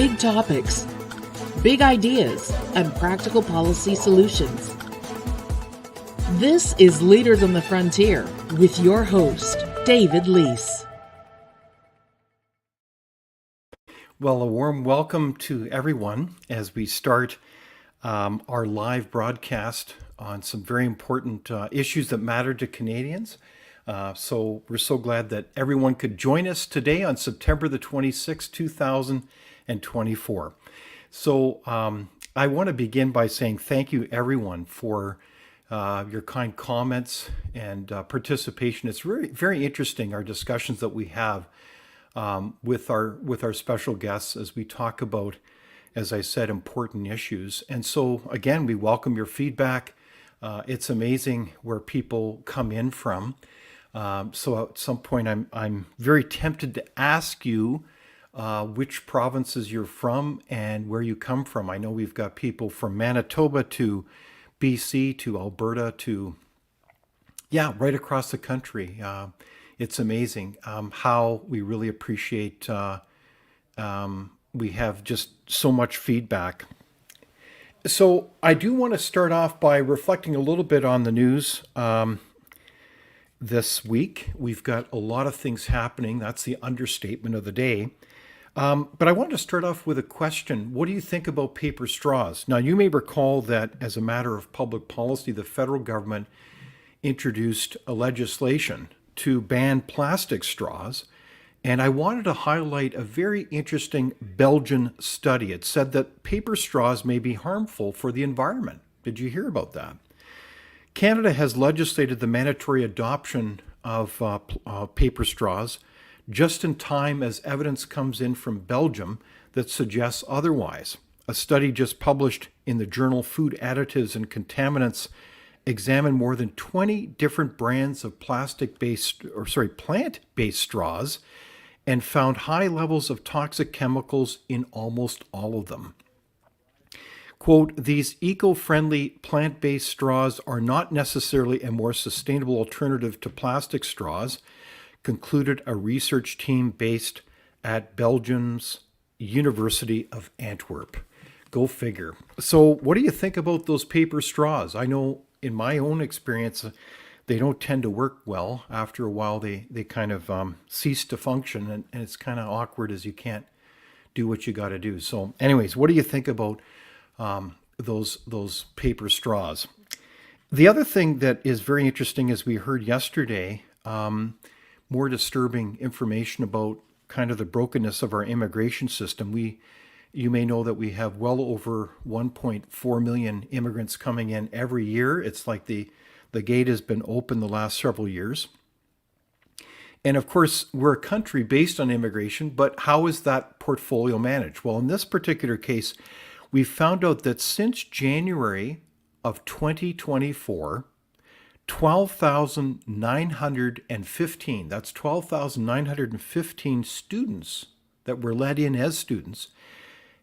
Big topics, big ideas, and practical policy solutions. This is Leaders on the Frontier with your host, David Leese. Well, a warm welcome to everyone as we start our live broadcast on some very important issues that matter to Canadians. So we're so glad that everyone could join us today on September the 26th, 2024. So I want to begin by saying thank you, everyone, for your kind comments and participation. It's very, very interesting, our discussions that we have with our special guests as we talk about, as I said, important issues. And so, again, we welcome your feedback. It's amazing where people come in from. So at some point, I'm very tempted to ask you which provinces you're from and where you come from. I know we've got people from Manitoba to BC to Alberta to, right across the country. It's amazing how we really appreciate we have just so much feedback. So I do want to start off by reflecting a little bit on the news this week. We've got a lot of things happening. That's the understatement of the day. But I want to start off with a question. What do you think about paper straws? Now, you may recall that as a matter of public policy, the federal government introduced a legislation to ban plastic straws. And I wanted to highlight a very interesting Belgian study. It said that paper straws may be harmful for the environment. Did you hear about that? Canada has legislated the mandatory adoption of paper straws just in time as evidence comes in from Belgium that suggests otherwise. A study just published in the journal Food Additives and Contaminants examined more than 20 different brands of plant-based straws and found high levels of toxic chemicals in almost all of them. Quote, these eco-friendly plant-based straws are not necessarily a more sustainable alternative to plastic straws, concluded a research team based at Belgium's University of Antwerp. Go figure. So what do you think about those paper straws? I know in my own experience, they don't tend to work well. After a while, they kind of cease to function, and it's kind of awkward as you can't do what you got to do. So anyways, what do you think about those paper straws? The other thing that is very interesting, as we heard yesterday, more disturbing information about kind of the brokenness of our immigration system. You may know that we have well over 1.4 million immigrants coming in every year. It's like the gate has been open the last several years. And of course, we're a country based on immigration, but how is that portfolio managed? Well, in this particular case, we found out that since January of 2024, 12,915, that's 12,915 students that were let in as students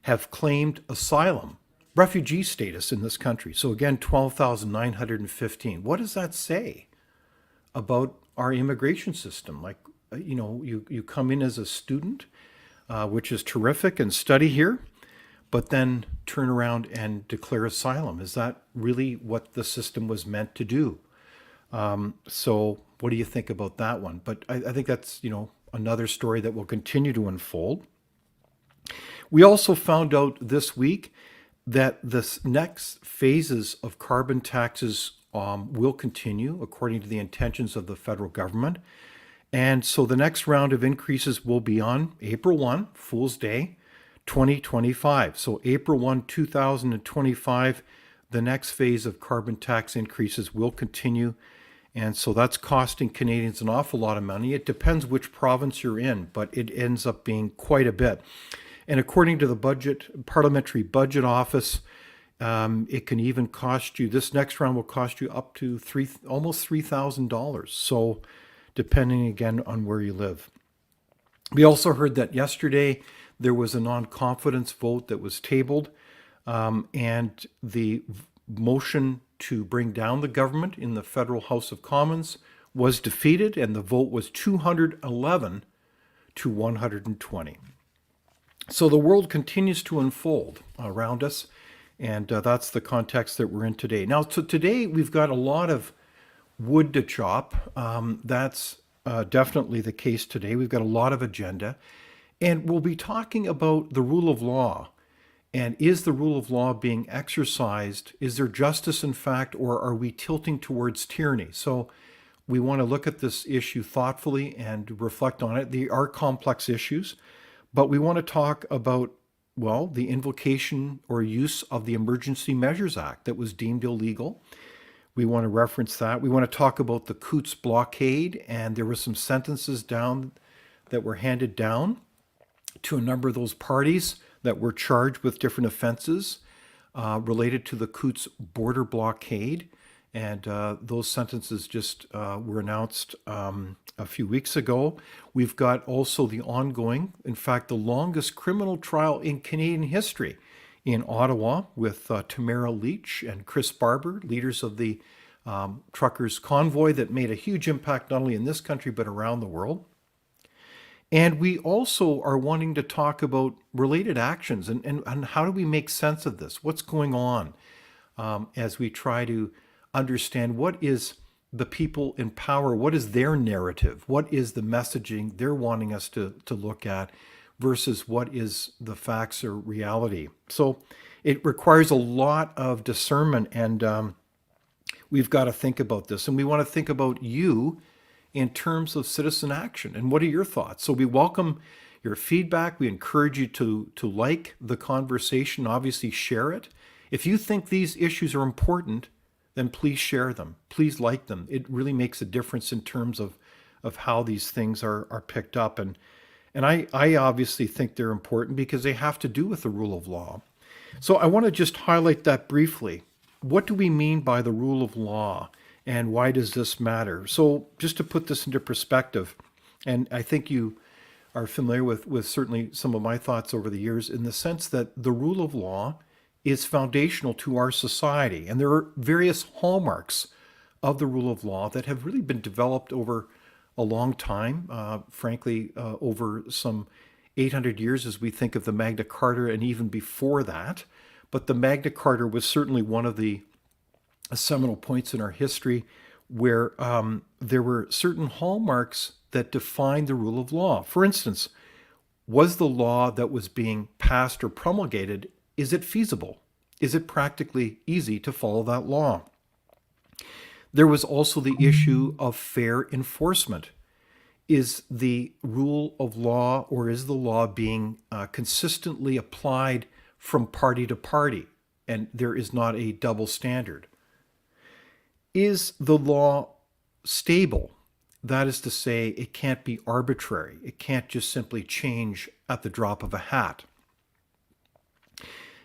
have claimed asylum, refugee status in this country. So again, 12,915. What does that say about our immigration system? Like, you come in as a student, which is terrific, and study here, but then turn around and declare asylum. Is that really what the system was meant to do? So what do you think about that one? But I think that's, another story that will continue to unfold. We also found out this week that the next phases of carbon taxes will continue according to the intentions of the federal government. And so the next round of increases will be on April 1, Fool's Day, 2025. So April 1, 2025, the next phase of carbon tax increases will continue. And so that's costing Canadians an awful lot of money. It depends which province you're in, but it ends up being quite a bit. And according to the Parliamentary Budget Office, it can even cost you, this next round will cost you up to almost $3,000. So depending again on where you live. We also heard that yesterday there was a non-confidence vote that was tabled, and the motion to bring down the government in the Federal House of Commons was defeated, and the vote was 211 to 120. So the world continues to unfold around us, and that's the context that we're in today. Now, so today we've got a lot of wood to chop. That's definitely the case today. We've got a lot of agenda, and we'll be talking about the rule of law. And is the rule of law being exercised? Is there justice in fact, or are we tilting towards tyranny? So we want to look at this issue thoughtfully and reflect on it. They are complex issues, but we want to talk about, well, the invocation or use of the Emergency Measures Act that was deemed illegal. We want to reference that. We want to talk about the Coutts blockade, and there were some sentences down that were handed down to a number of those parties that were charged with different offenses related to the Coutts border blockade. And those sentences just were announced a few weeks ago. We've got also the ongoing, in fact, the longest criminal trial in Canadian history in Ottawa with Tamara, Lich, and Barber, leaders of the truckers' convoy that made a huge impact not only in this country but around the world. And we also are wanting to talk about related actions and how do we make sense of this? What's going on as we try to understand what is the people in power, what is their narrative, what is the messaging they're wanting us to look at versus what is the facts or reality. So it requires a lot of discernment, and we've got to think about this. And we want to think about you in terms of citizen action. And what are your thoughts? So we welcome your feedback. We encourage you to like the conversation, obviously share it. If you think these issues are important, then please share them. Please like them. It really makes a difference in terms of how these things are picked up. And I obviously think they're important because they have to do with the rule of law. So I want to just highlight that briefly. What do we mean by the rule of law? And why does this matter? So just to put this into perspective, and I think you are familiar with certainly some of my thoughts over the years in the sense that the rule of law is foundational to our society. And there are various hallmarks of the rule of law that have really been developed over a long time, frankly, over some 800 years as we think of the Magna Carta and even before that. But the Magna Carta was certainly one of the seminal points in our history where there were certain hallmarks that defined the rule of law. For instance, was the law that was being passed or promulgated, is it feasible? Is it practically easy to follow that law? There was also the issue of fair enforcement. Is the rule of law or is the law being consistently applied from party to party? And there is not a double standard. Is the law stable? That is to say, it can't be arbitrary. It can't just simply change at the drop of a hat.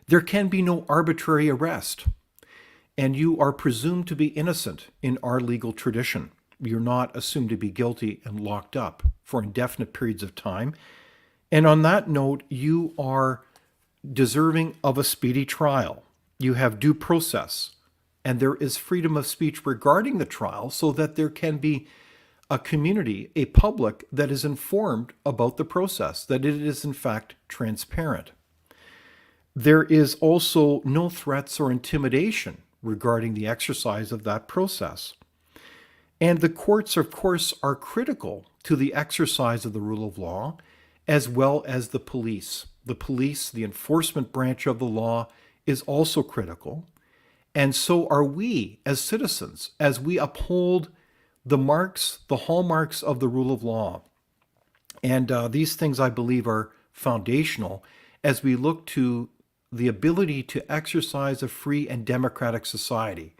There can be no arbitrary arrest, and you are presumed to be innocent in our legal tradition. You're not assumed to be guilty and locked up for indefinite periods of time. And on that note, you are deserving of a speedy trial. You have due process, and there is freedom of speech regarding the trial so that there can be a community, a public that is informed about the process, that it is in fact transparent. There is also no threats or intimidation regarding the exercise of that process. And the courts, of course, are critical to the exercise of the rule of law, as well as the police. The police, the enforcement branch of the law, is also critical. And so are we as citizens, as we uphold the marks, the hallmarks of the rule of law. And these things, I believe, are foundational as we look to the ability to exercise a free and democratic society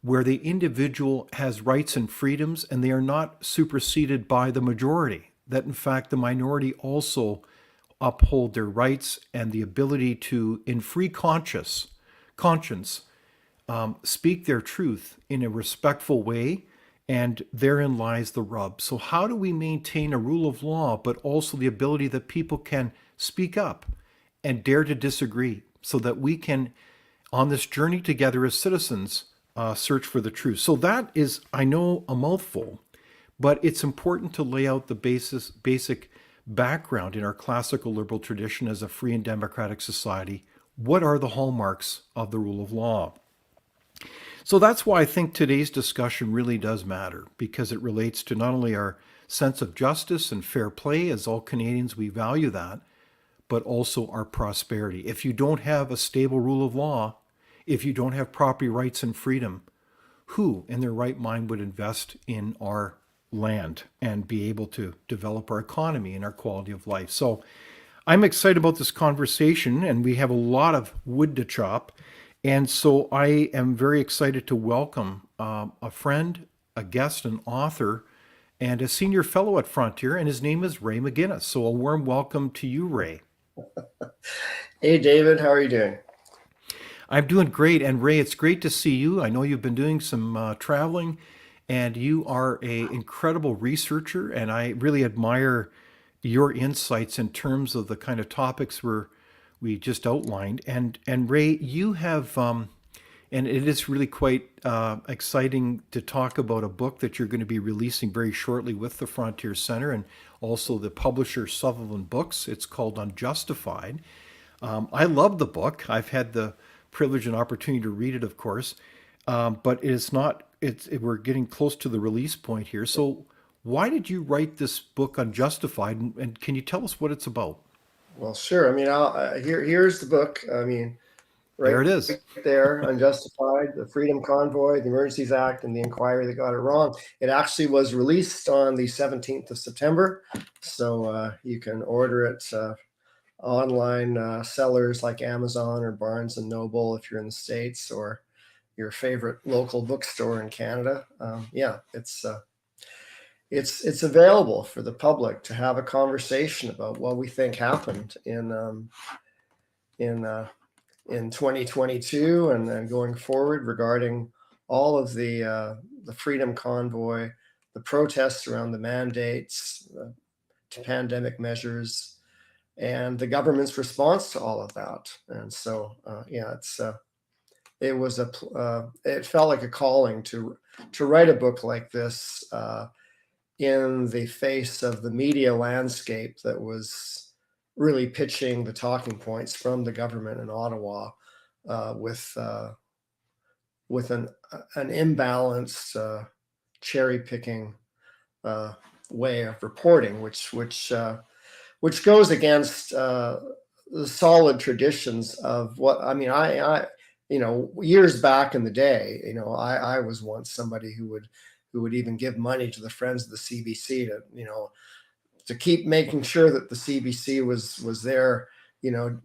where the individual has rights and freedoms and they are not superseded by the majority, that in fact the minority also uphold their rights and the ability to, in free conscience, speak their truth in a respectful way, and therein lies the rub. So how do we maintain a rule of law, but also the ability that people can speak up and dare to disagree so that we can, on this journey together as citizens, search for the truth? So that is, I know, a mouthful, but it's important to lay out the basic background in our classical liberal tradition as a free and democratic society, what are the hallmarks of the rule of law? So that's why I think today's discussion really does matter, because it relates to not only our sense of justice and fair play, as all Canadians we value that, but also our prosperity. If you don't have a stable rule of law, if you don't have property rights and freedom, who in their right mind would invest in our land and be able to develop our economy and our quality of life? So I'm excited about this conversation, and we have a lot of wood to chop. And so I am very excited to welcome a friend, a guest, an author, and a senior fellow at Frontier, and his name is Ray McGinnis. So a warm welcome to you, Ray. Hey, David, how are you doing? I'm doing great. And Ray, it's great to see you. I know you've been doing some traveling, and you are an incredible researcher, and I really admire your insights in terms of the kind of topics we just outlined. And Ray, you have, and it is really quite exciting to talk about a book that you're going to be releasing very shortly with the Frontier Center and also the publisher Sutherland Books. It's called Unjustified. I love the book. I've had the privilege and opportunity to read it, of course, but it's not. We're getting close to the release point here. So, why did you write this book Unjustified, and can you tell us what it's about? Well, sure. I mean, here's the book. I mean, right There it is. there, Unjustified, the Freedom Convoy, the Emergencies Act, and the inquiry that got it wrong. It actually was released on the 17th of September, so you can order it online sellers like Amazon or Barnes and Noble if you're in the States, or your favorite local bookstore in Canada. Yeah, it's available for the public to have a conversation about what we think happened in 2022 and then going forward regarding all of the Freedom Convoy, the protests around the mandates, pandemic measures, and the government's response to all of that. And so, yeah, it felt like a calling to write a book like this in the face of the media landscape that was really pitching the talking points from the government in Ottawa with an imbalanced cherry picking way of reporting, which goes against the solid traditions of what I mean. I years back in the day, I was once somebody who would even give money to the Friends of the CBC to keep making sure that the CBC was there,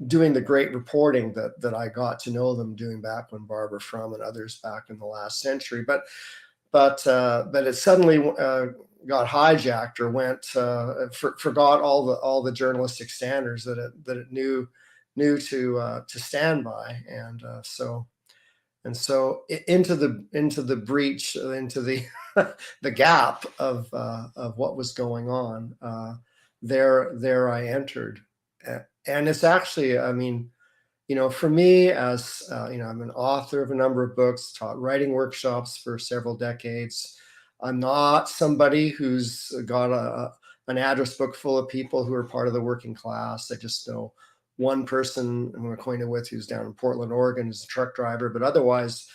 doing the great reporting that I got to know them doing back when Barber and others back in the last century. But it suddenly got hijacked or forgot all the journalistic standards that it knew to stand by, and so into the breach, into the the gap of what was going on. There I entered, and it's actually, I mean, for me, as I'm an author of a number of books, taught writing workshops for several decades. I'm not somebody who's got an address book full of people who are part of the working class. I just know one person I'm acquainted with who's down in Portland, Oregon, is a truck driver. But otherwise,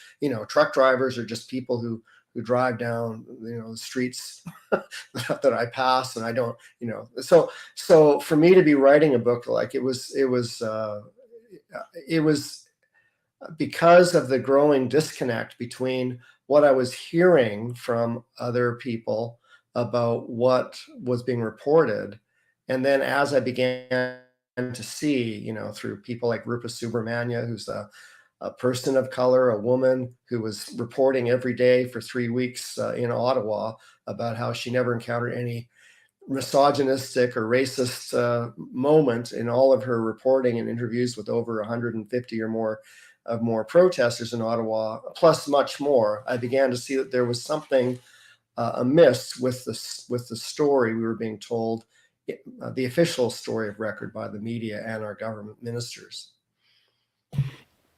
truck drivers are just people who drive down, the streets that I pass, and I don't, So for me to be writing a book, like it was because of the growing disconnect between what I was hearing from other people about what was being reported, and then as I began to see, through people like Rupa Subramanya, who's a person of color, a woman who was reporting every day for 3 weeks in Ottawa about how she never encountered any misogynistic or racist moment in all of her reporting and interviews with over 150 or more protesters in Ottawa, plus much more. I began to see that there was something amiss with the story we were being told, the official story of record by the media and our government ministers.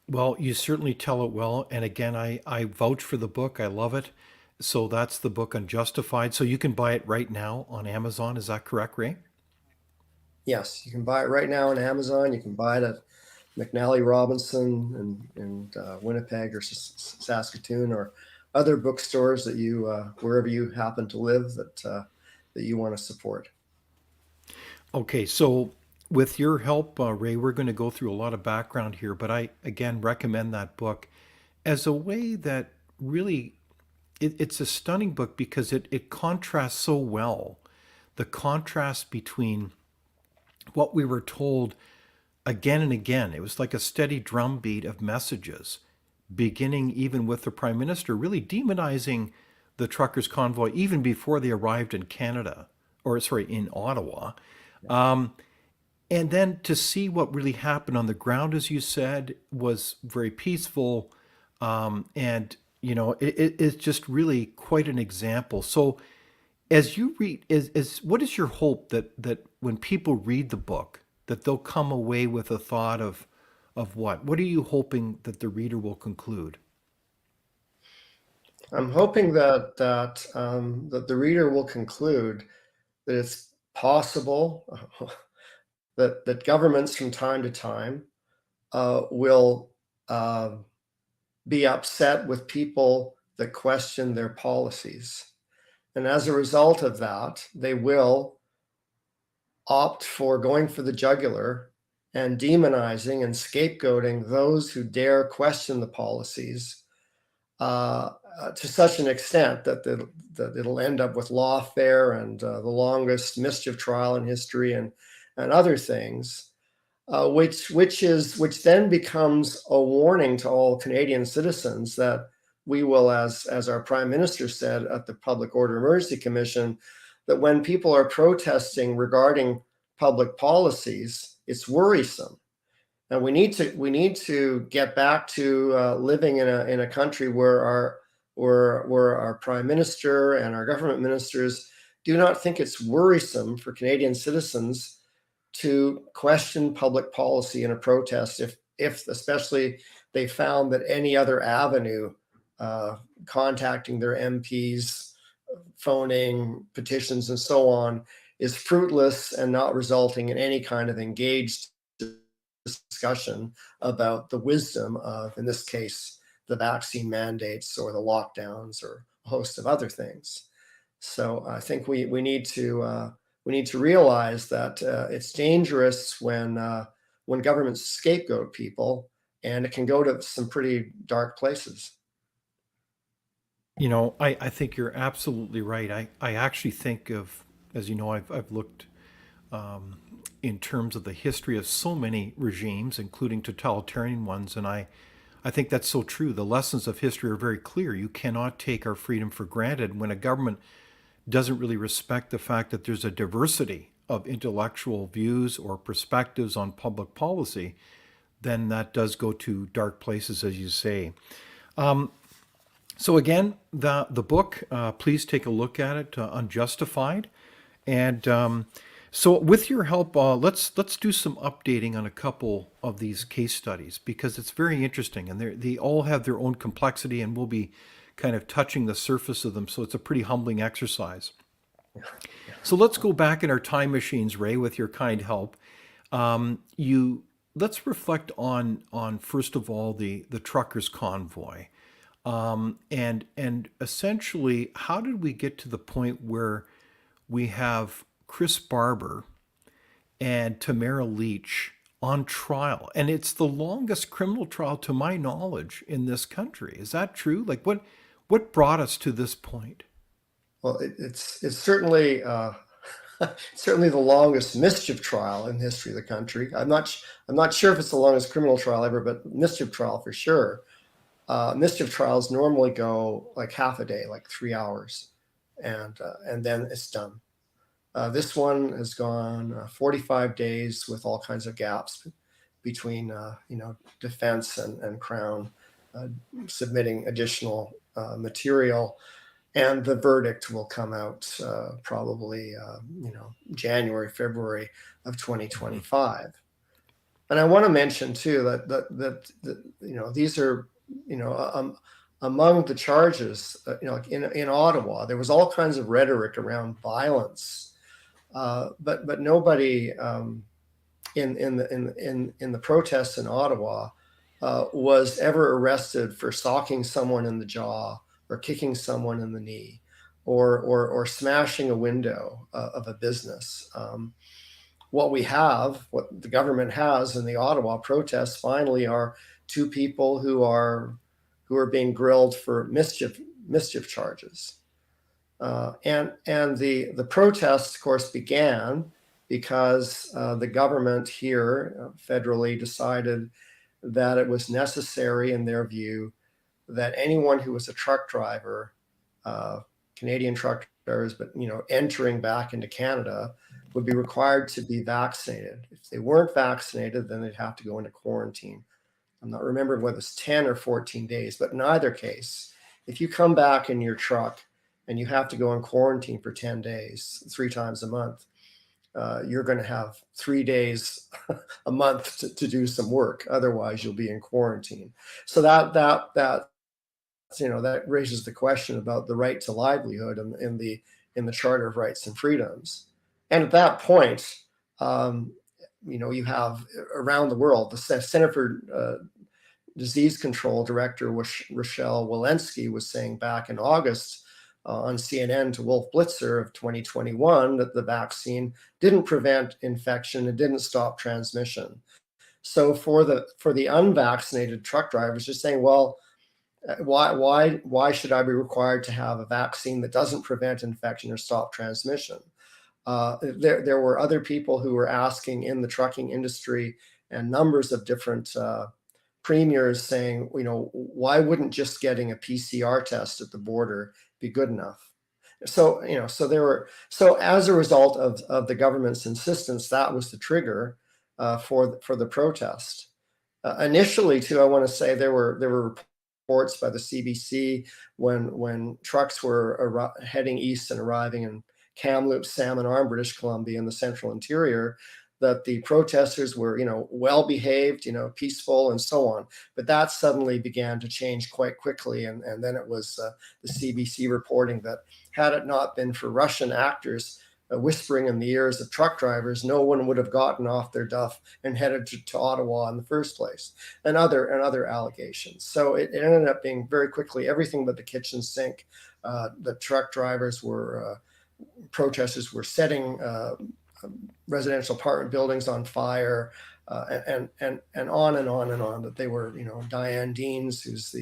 Well, you certainly tell it well. And again, I vouch for the book. I love it. So that's the book Unjustified. So you can buy it right now on Amazon. Is that correct, Ray? Yes, you can buy it right now on Amazon. You can buy it at McNally Robinson in Winnipeg or Saskatoon, or other bookstores that you wherever you happen to live that you want to support. Okay, so with your help, Ray, we're going to go through a lot of background here, but I again recommend that book as a way that really it's a stunning book because it contrasts so well the contrast between what we were told again and again. It was like a steady drumbeat of messages, beginning even with the Prime Minister really demonizing the truckers' convoy even before they arrived in Canada, or sorry, in Ottawa. And then to see what really happened on the ground, as you said, was very peaceful. And, it's just really quite an example. So, as you read, what is your hope that when people read the book, that they'll come away with a thought of what? What are you hoping that the reader will conclude? I'm hoping that the reader will conclude that it's possible that governments from time to time will be upset with people that question their policies. And as a result of that, they will opt for going for the jugular and demonizing and scapegoating those who dare question the policies to such an extent that it'll end up with lawfare and the longest mischief trial in history and other things, which then becomes a warning to all Canadian citizens that we will, as our Prime Minister said at the Public Order Emergency Commission, that when people are protesting regarding public policies, it's worrisome. And we need to get back to living in a country where our Prime Minister and our government ministers do not think it's worrisome for Canadian citizens to question public policy in a protest if especially they found that any other avenue, contacting their MPs, phoning, petitions, and so on, is fruitless and not resulting in any kind of engaged discussion about the wisdom of, in this case, the vaccine mandates or the lockdowns or a host of other things. So I think we need to realize that it's dangerous when governments scapegoat people, and it can go to some pretty dark places. I think you're absolutely right. I actually think of, as you know, I've looked in terms of the history of so many regimes, including totalitarian ones, and I think that's so true. The lessons of history are very clear. You cannot take our freedom for granted. When a government doesn't really respect the fact that there's a diversity of intellectual views or perspectives on public policy, then that does go to dark places, as you say. So again, the book, please take a look at it, Unjustified, and so with your help, let's do some updating on a couple of these case studies because it's very interesting, and they all have their own complexity, and we'll be kind of touching the surface of them. So it's a pretty humbling exercise. So let's go back in our time machines, Ray, with your kind help. Let's reflect on first of all the truckers convoy. And essentially, how did we get to the point where we have Chris Barber and Tamara Lich on trial? And it's the longest criminal trial, to my knowledge, in this country. Is that true? Like, what brought us to this point? Well, it's certainly certainly the longest mischief trial in the history of the country. I'm not sure if it's the longest criminal trial ever, but mischief trial for sure. Mischief trials normally go like half a day, like 3 hours, and then it's done. This one has gone 45 days with all kinds of gaps between defense and Crown submitting additional material, and the verdict will come out probably January, February of 2025. And I want to mention too that these are among the charges, in Ottawa, there was all kinds of rhetoric around violence But nobody in the protests in Ottawa was ever arrested for socking someone in the jaw or kicking someone in the knee or smashing a window of a business. What the government has in the Ottawa protests finally are two people who are being grilled for mischief charges. And the protests, of course, began because the government here federally decided that it was necessary, in their view, that anyone who was a truck driver, Canadian truck drivers, but entering back into Canada, would be required to be vaccinated. If they weren't vaccinated, then they'd have to go into quarantine. I'm not remembering whether it's 10 or 14 days, but in either case, if you come back in your truck and you have to go in quarantine for 10 days, 3 times a month, you're going to have 3 days a month to do some work. Otherwise, you'll be in quarantine. So that raises the question about the right to livelihood in the Charter of Rights and Freedoms. And at that point, you have around the world, the Center for Disease Control Director Rochelle Walensky was saying back in August on CNN to Wolf Blitzer of 2021 that the vaccine didn't prevent infection, it didn't stop transmission. So for the unvaccinated truck drivers, just saying, well, why should I be required to have a vaccine that doesn't prevent infection or stop transmission? There were other people who were asking in the trucking industry and numbers of different premiers saying, why wouldn't just getting a PCR test at the border be good enough? So as a result of the government's insistence, that was the trigger for the protest. Initially, too, I want to say there were reports by the CBC when trucks were heading east and arriving in Kamloops, Salmon Arm, British Columbia, in the central interior, that the protesters were, well behaved, peaceful, and so on. But that suddenly began to change quite quickly, and then it was the CBC reporting that had it not been for Russian actors whispering in the ears of truck drivers, no one would have gotten off their duff and headed to Ottawa in the first place, and other allegations. So it ended up being very quickly everything but the kitchen sink. The truck drivers protesters were setting residential apartment buildings on fire, and on and on and on. That they were, Diane Deans, who's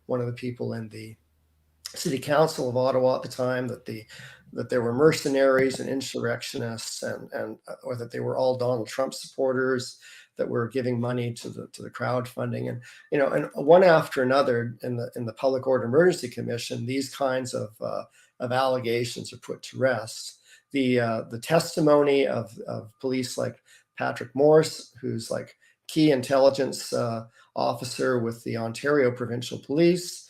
one of the people in the City Council of Ottawa at the time, that there were mercenaries and insurrectionists, or that they were all Donald Trump supporters that were giving money to the crowdfunding, and one after another in the Public Order Emergency Commission, these kinds of allegations are put to rest. The testimony of police like Patrick Morse, who's like key intelligence officer with the Ontario Provincial Police,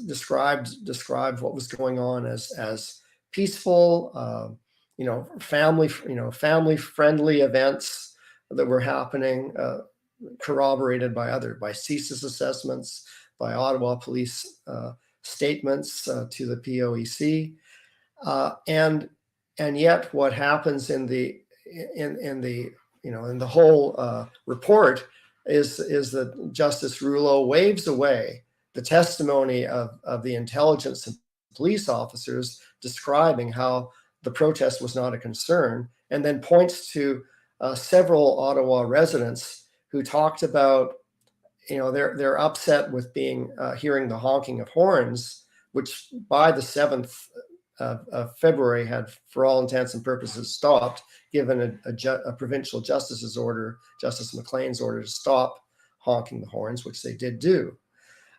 described what was going on as peaceful, family friendly events that were happening, corroborated by CSIS assessments, by Ottawa police statements to the POEC, and yet what happens in the whole report is that Justice Rouleau waves away the testimony of the intelligence and police officers describing how the protest was not a concern, and then points to several Ottawa residents who talked about, they're upset with hearing the honking of horns, which by the 7th of February had, for all intents and purposes, stopped, given a provincial justice's order, Justice McLean's order, to stop honking the horns, which they did do.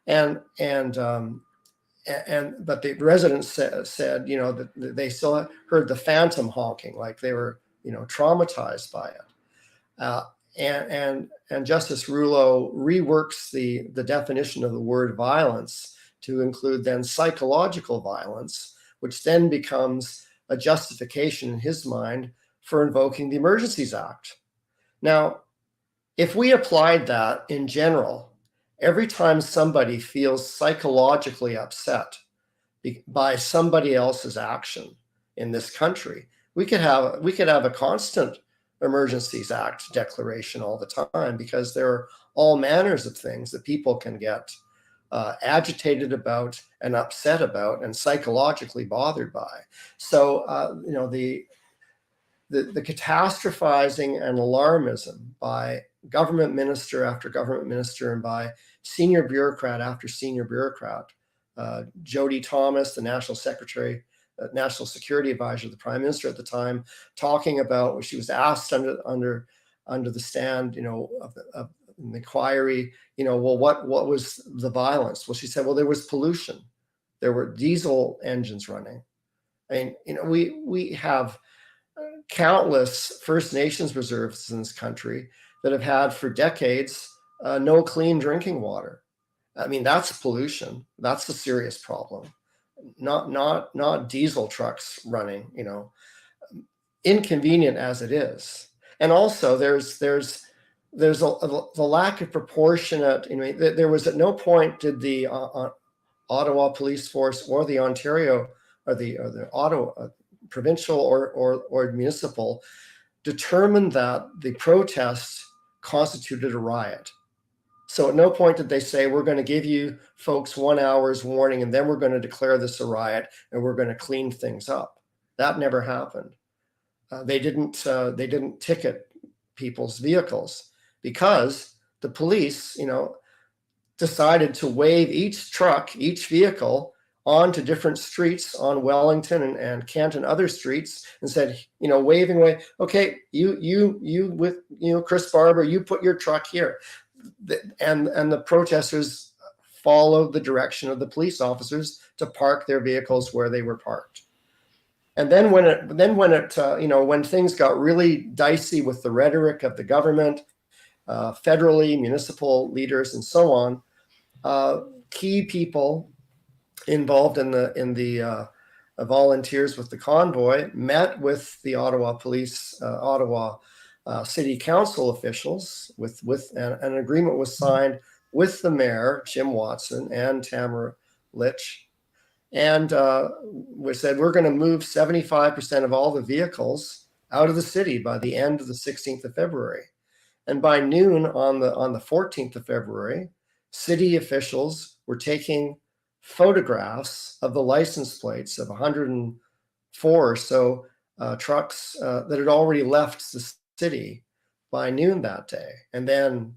But the residents said, that they still heard the phantom honking, like they were, traumatized by it. And Justice Rouleau reworks the definition of the word violence to include then psychological violence, which then becomes a justification in his mind for invoking the Emergencies Act. Now, if we applied that in general, every time somebody feels psychologically upset by somebody else's action in this country, we could have a constant Emergencies Act declaration all the time, because there are all manners of things that people can get agitated about and upset about and psychologically bothered by. So the catastrophizing and alarmism by government minister after government minister and by senior bureaucrat after senior bureaucrat, Jody Thomas, the national secretary, national security advisor of the prime minister at the time, talking about what she was asked under the stand, of an inquiry, well, what was the violence? Well, she said, well, there was pollution. There were diesel engines running. I mean, we have countless First Nations reserves in this country that have had for decades no clean drinking water. I mean, that's pollution. That's a serious problem. Not diesel trucks running, inconvenient as it is. And also there's the lack of proportionate, there was at no point did the Ottawa police force or the Ontario or the Ottawa provincial or municipal determine that the protest constituted a riot. So at no point did they say, we're going to give you folks 1 hour's warning and then we're going to declare this a riot and we're going to clean things up. That never happened. They didn't ticket people's vehicles because the police, decided to wave each truck, each vehicle onto different streets on Wellington and Kent and other streets, and said, waving away, okay, you with, Chris Barber, you put your truck here. And the protesters followed the direction of the police officers to park their vehicles where they were parked. And then when things got really dicey with the rhetoric of the government, federally, municipal leaders, and so on, key people involved in the volunteers with the convoy met with the Ottawa police, Ottawa city council officials, with an agreement was signed with the mayor, Jim Watson, and Tamara Lich. And we said, we're going to move 75% of all the vehicles out of the city by the end of the 16th of February. And by noon on the 14th of February, city officials were taking photographs of the license plates of 104 or so trucks that had already left the city by noon that day. And then,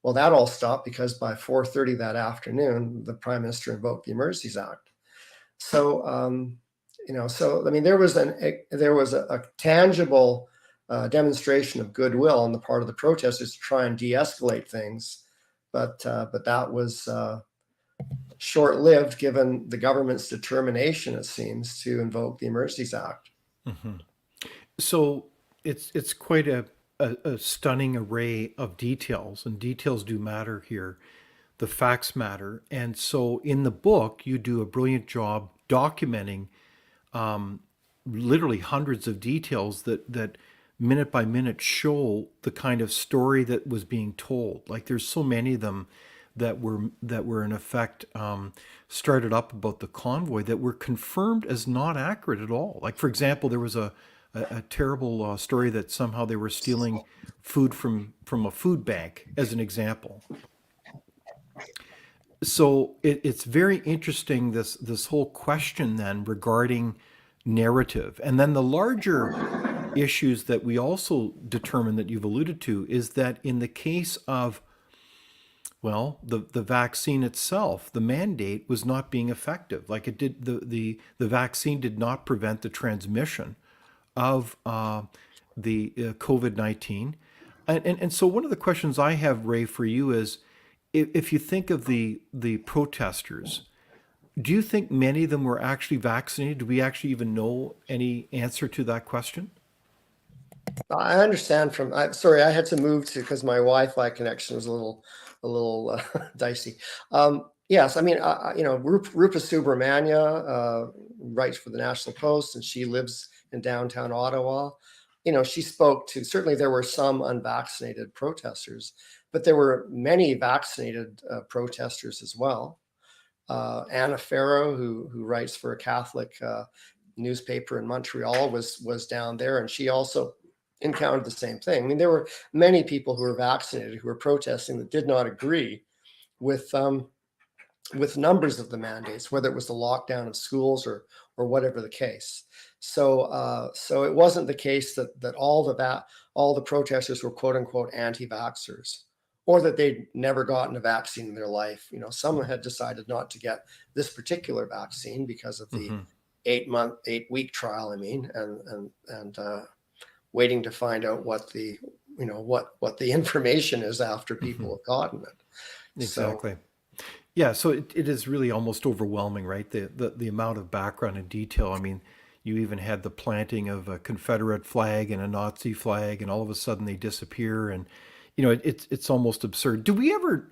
well, that all stopped because by 4:30 that afternoon, the prime minister invoked the Emergencies Act. So, there was a tangible demonstration of goodwill on the part of the protesters to try and de-escalate things, but that was short-lived given the government's determination, it seems, to invoke the Emergencies Act. Mm-hmm. So it's quite a stunning array of details, and details do matter here. The facts matter. And so in the book, you do a brilliant job documenting literally hundreds of details that minute by minute show the kind of story that was being told. Like there's so many of them that were in effect started up about the convoy that were confirmed as not accurate at all. Like, for example, there was a terrible story that somehow they were stealing food from a food bank, as an example. So it's very interesting, this whole question then regarding narrative. And then the larger issues that we also determined that you've alluded to is that in the case of, well, the vaccine itself, the mandate was not being effective. Like it did, the vaccine did not prevent the transmission of the COVID-19. And so one of the questions I have, Ray, for you is, if you think of the protesters, do you think many of them were actually vaccinated? Do we actually even know any answer to that question? I understand sorry, I had to move because my Wi-Fi connection was a little dicey. Yes, I mean, Rupa Subramanya writes for the National Post, and she lives in downtown Ottawa. She spoke to, certainly there were some unvaccinated protesters, but there were many vaccinated protesters as well. Anna Farrow, who writes for a Catholic newspaper in Montreal was down there, and she also encountered the same thing. I mean, there were many people who were vaccinated who were protesting that did not agree with numbers of the mandates, whether it was the lockdown of schools or whatever the case. So it wasn't the case that all the protesters were quote unquote anti-vaxxers, or that they'd never gotten a vaccine in their life. You know, some had decided not to get this particular vaccine because of the 8-week trial. I mean, and waiting to find out what the information is after people have gotten it. Exactly. Yeah, so it is really almost overwhelming, right? The amount of background and detail. I mean, you even had the planting of a Confederate flag and a Nazi flag, and all of a sudden they disappear, and it's almost absurd. Did we ever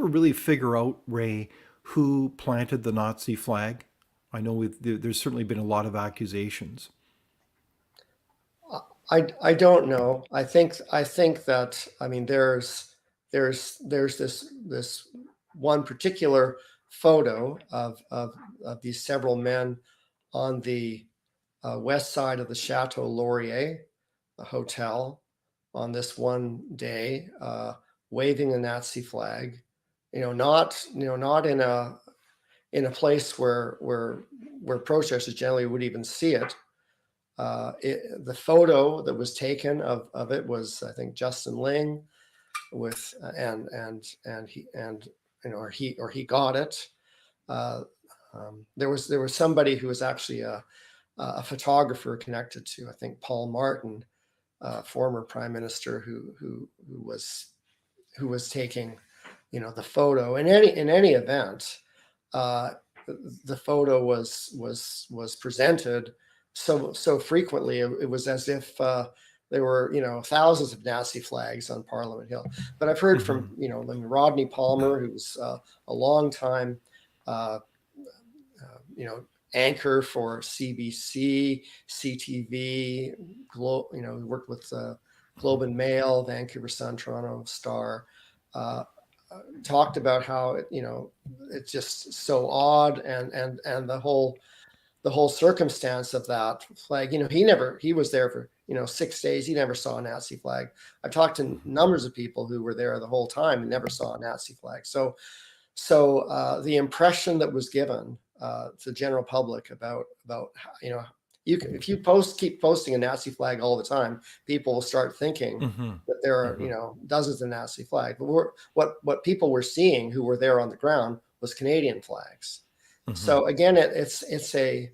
really figure out, Ray, who planted the Nazi flag? I know there's certainly been a lot of accusations. I don't know. I think that, I mean, there's this one particular photo of these several men on the west side of the Chateau Laurier, the hotel, on this one day, waving a Nazi flag. Not in a place where protesters generally would even see it. The photo that was taken of it was, I think, Justin Ling with he got it. There was somebody who was actually a photographer connected to, I think, Paul Martin, former prime minister, who was taking the photo. In any event, the photo was presented so frequently, it was as if there were thousands of Nazi flags on Parliament Hill. But I've heard from Rodney Palmer, who's a long time anchor for CBC, CTV, worked with Globe and Mail, Vancouver Sun, Toronto Star. Talked about how it's just so odd, and the whole circumstance of that flag. He was there for 6 days. He never saw a Nazi flag. I've talked to numbers of people who were there the whole time and never saw a Nazi flag. So the impression that was given to the general public about if you keep posting a Nazi flag all the time, people will start thinking that there are dozens of Nazi flags. But what people were seeing who were there on the ground was Canadian flags. So again, it's a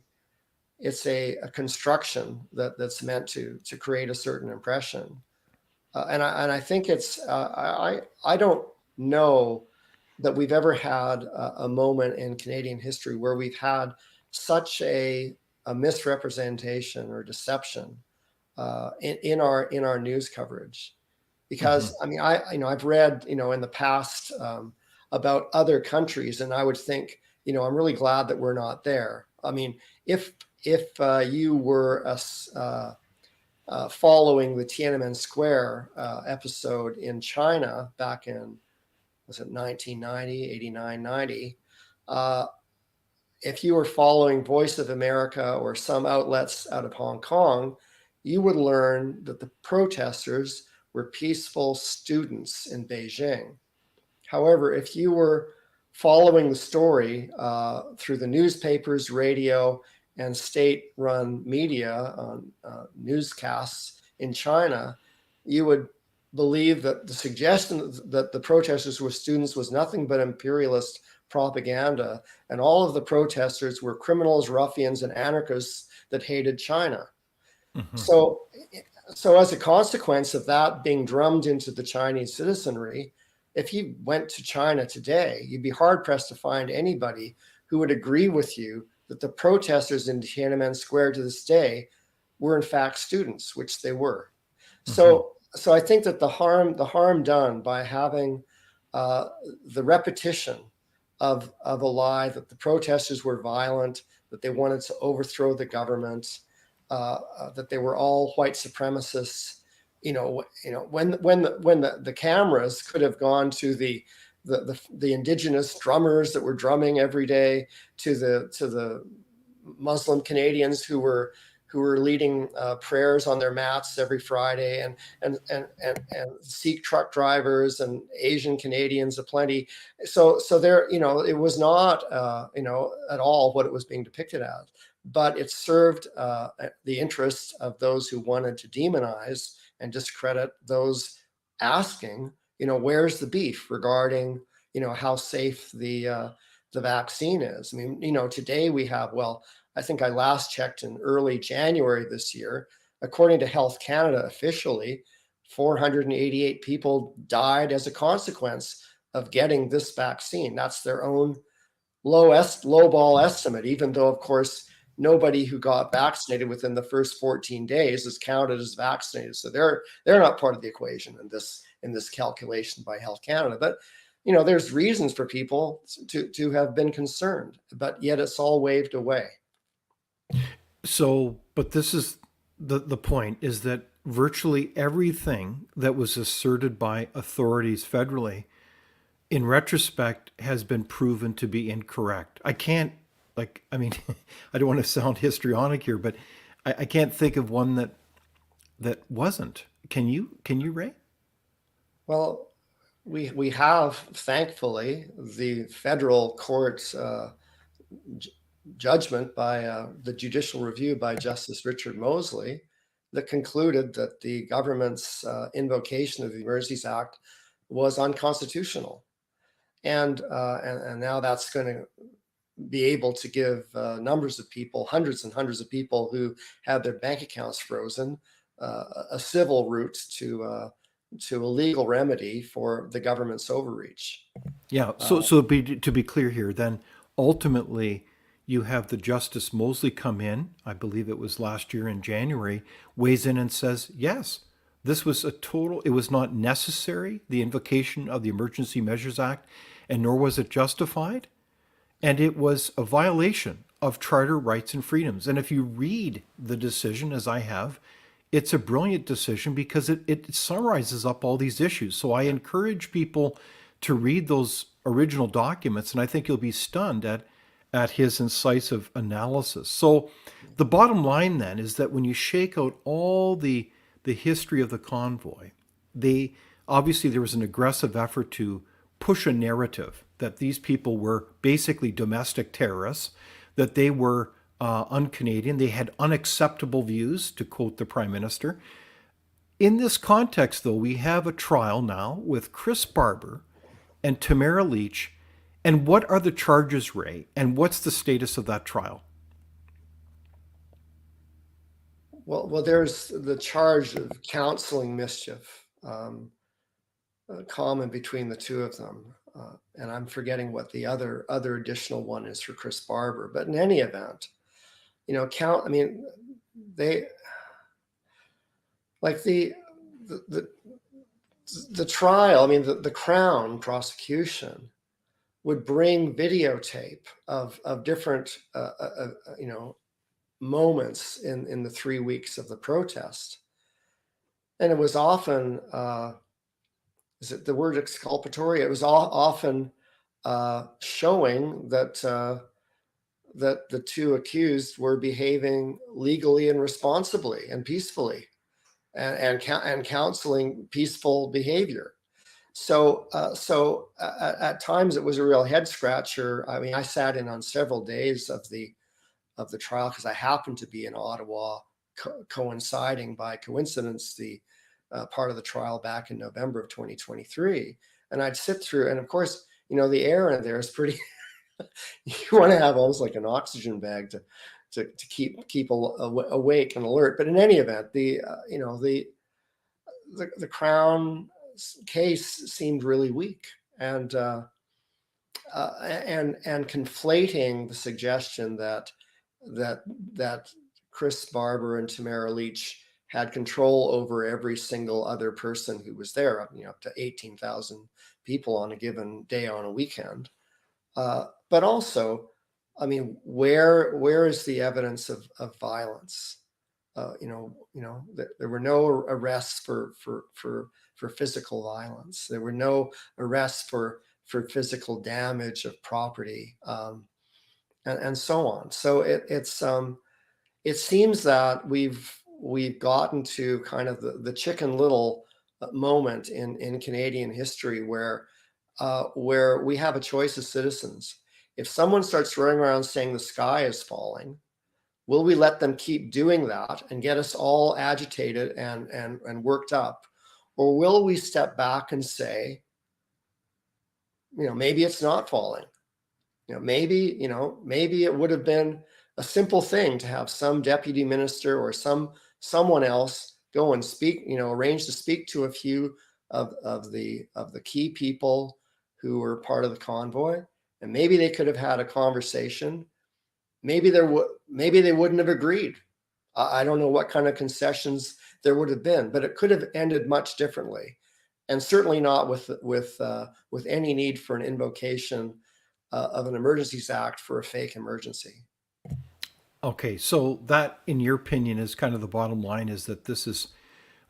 construction that's meant to create a certain impression, and I think it's I don't know that we've ever had a moment in Canadian history where we've had such a misrepresentation or deception in our news coverage, because I mean I've read in the past about other countries, and I would think I'm really glad that we're not there. I mean, if you were following the Tiananmen Square episode in China back in, was it 1990, 89, 90, if you were following Voice of America or some outlets out of Hong Kong, you would learn that the protesters were peaceful students in Beijing. However, if you were following the story through the newspapers, radio, and state-run media on newscasts in China, you would believe that the suggestion that the protesters were students was nothing but imperialist propaganda, and all of the protesters were criminals, ruffians, and anarchists that hated China. So as a consequence of that being drummed into the Chinese citizenry, if you went to China today, you'd be hard-pressed to find anybody who would agree with you that the protesters in Tiananmen Square to this day were in fact students, which they were. So I think that the harm done by having the repetition of a lie that the protesters were violent, that they wanted to overthrow the government, that they were all white supremacists. When the cameras could have gone to the indigenous drummers that were drumming every day, to the Muslim Canadians who were leading prayers on their mats every Friday, and Sikh truck drivers and Asian Canadians aplenty. So there, it was not at all what it was being depicted as, but it served the interests of those who wanted to demonize and discredit those asking, where's the beef regarding, how safe the vaccine is. I mean, today we have, well, I think I last checked in early January this year, according to Health Canada officially, 488 people died as a consequence of getting this vaccine. That's their own lowball estimate, even though, of course, nobody who got vaccinated within the first 14 days is counted as vaccinated. So they're not part of the equation in this calculation by Health Canada. But there's reasons for people to have been concerned, but yet it's all waved away. So, but this is the point, is that virtually everything that was asserted by authorities federally, in retrospect, has been proven to be incorrect. I can't, I mean, I don't want to sound histrionic here, but I can't think of one that wasn't. Can you, Ray? Well, we have, thankfully, the federal court's judgment by the judicial review by Justice Richard Mosley that concluded that the government's invocation of the Emergencies Act was unconstitutional. And now that's going to be able to give numbers of people, hundreds and hundreds of people who had their bank accounts frozen, a civil route to a legal remedy for the government's overreach. Yeah. So to be clear here, then ultimately you have the Justice Mosley come in, I believe it was last year in January, weighs in and says, yes, this was it was not necessary, the invocation of the Emergency Measures Act, and nor was it justified. And it was a violation of charter rights and freedoms. And if you read the decision, as I have, it's a brilliant decision because it summarizes up all these issues. So I encourage people to read those original documents, and I think you'll be stunned at his incisive analysis. So the bottom line then is that when you shake out all the history of the convoy, obviously there was an aggressive effort to push a narrative that these people were basically domestic terrorists, that they were un-Canadian, they had unacceptable views, to quote the Prime Minister. In this context, though, we have a trial now with Chris Barber and Tamara Lich. And what are the charges, Ray? And what's the status of that trial? Well, there's the charge of counseling mischief, common between the two of them. And I'm forgetting what the other additional one is for Chris Barber. But in any event, they like the trial. I mean, the Crown prosecution would bring videotape of different moments in the 3 weeks of the protest, and it was often is it the word exculpatory? It was often showing that that the two accused were behaving legally and responsibly and peacefully, and counseling peaceful behavior. So at times it was a real head scratcher. I mean, I sat in on several days of the trial because I happened to be in Ottawa, coinciding by coincidence the part of the trial back in November of 2023. And I'd sit through, and of course, the air in there is pretty. You want to have almost like an oxygen bag to keep awake and alert. But in any event, the Crown case seemed really weak, and conflating the suggestion that Chris Barber and Tamara Lich had control over every single other person who was there, up to 18,000 people on a given day on a weekend. But also, I mean, where is the evidence of violence? There were no arrests for physical violence. There were no arrests for physical damage of property. and so on. So it seems that we've gotten to kind of the Chicken Little moment in Canadian history where we have a choice as citizens. If someone starts running around saying the sky is falling, will we let them keep doing that and get us all agitated and worked up? Or will we step back and say, maybe it's not falling? Maybe it would have been a simple thing to have some deputy minister or someone else go and speak, arrange to speak to a few of the key people who were part of the convoy, and maybe they could have had a conversation. Maybe they wouldn't have agreed. I don't know what kind of concessions there would have been, but it could have ended much differently, and certainly not with any need for an invocation of an Emergencies Act for a fake emergency. Okay, so that, in your opinion, is kind of the bottom line, is that this is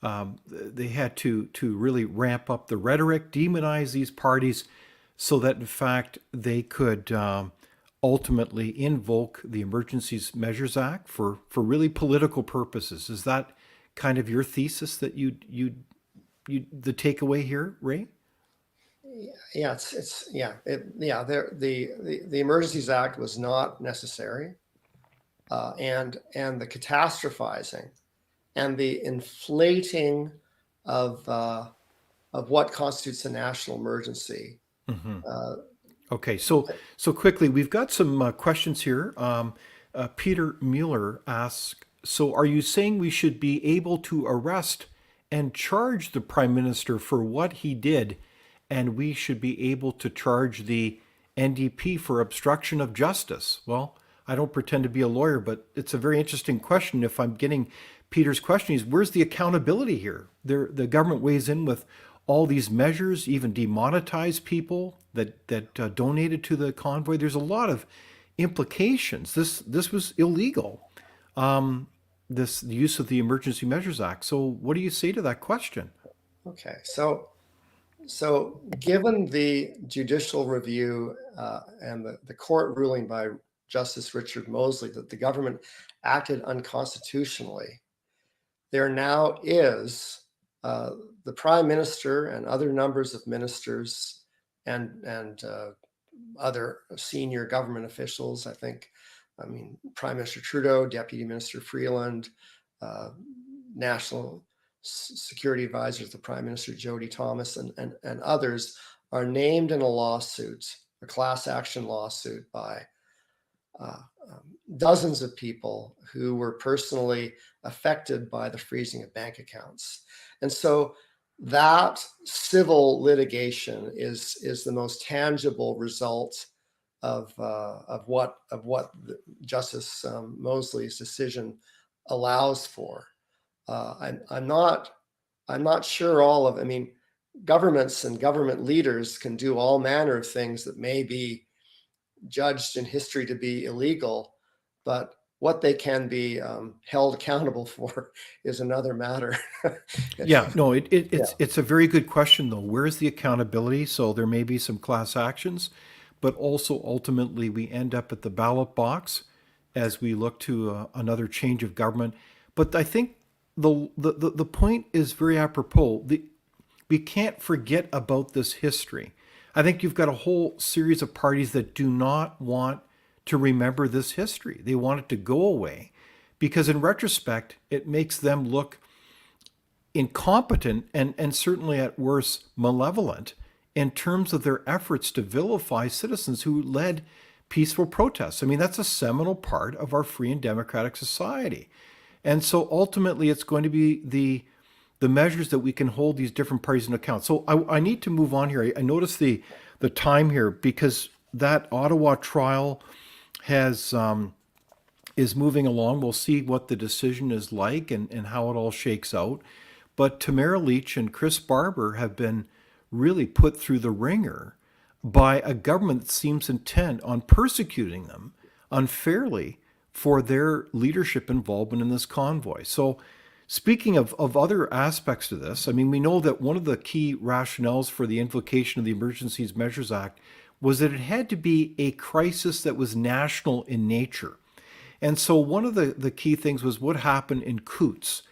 they had to really ramp up the rhetoric, demonize these parties, so that in fact they could ultimately invoke the Emergencies Measures Act for really political purposes. Is that kind of your thesis, that you the takeaway here, Ray? Yeah, the Emergencies Act was not necessary, and the catastrophizing and the inflating of what constitutes a national emergency. Okay, so quickly, we've got some questions here. Peter Mueller asks, so are you saying we should be able to arrest and charge the Prime Minister for what he did, and we should be able to charge the NDP for obstruction of justice? Well, I don't pretend to be a lawyer, but it's a very interesting question. If I'm getting Peter's question, is where's the accountability here? The government weighs in with all these measures, even demonetize people that donated to the convoy. There's a lot of implications. This was illegal. The use of the Emergency Measures Act. So what do you say to that question? Okay, so given the judicial review and the court ruling by Justice Richard Mosley that the government acted unconstitutionally, there now is the Prime Minister and other numbers of ministers and other senior government officials. Prime Minister Trudeau, Deputy Minister Freeland, National Security Advisor to the Prime Minister Jody Thomas, and others are named in a lawsuit, a class action lawsuit by dozens of people who were personally affected by the freezing of bank accounts. And so that civil litigation is the most tangible result of what Justice Mosley's decision allows for. I'm not sure governments and government leaders can do all manner of things that may be judged in history to be illegal, but what they can be held accountable for is another matter. It's a very good question, though. Where's the accountability? So there may be some class actions, but also ultimately we end up at the ballot box as we look to another change of government. But I think the point is very apropos. We can't forget about this history. I think you've got a whole series of parties that do not want to remember this history. They want it to go away because in retrospect, it makes them look incompetent and certainly at worst malevolent in terms of their efforts to vilify citizens who led peaceful protests. That's a seminal part of our free and democratic society. And so ultimately it's going to be the measures that we can hold these different parties in account. So I need to move on here. I noticed the time here because that Ottawa trial is moving along. We'll see what the decision is like and how it all shakes out. But Tamara Lich and Chris Barber have been really put through the ringer by a government that seems intent on persecuting them unfairly for their leadership involvement in this convoy. So speaking of other aspects to this, we know that one of the key rationales for the invocation of the Emergencies Measures Act was that it had to be a crisis that was national in nature. And so one of the key things was what happened in Coutts.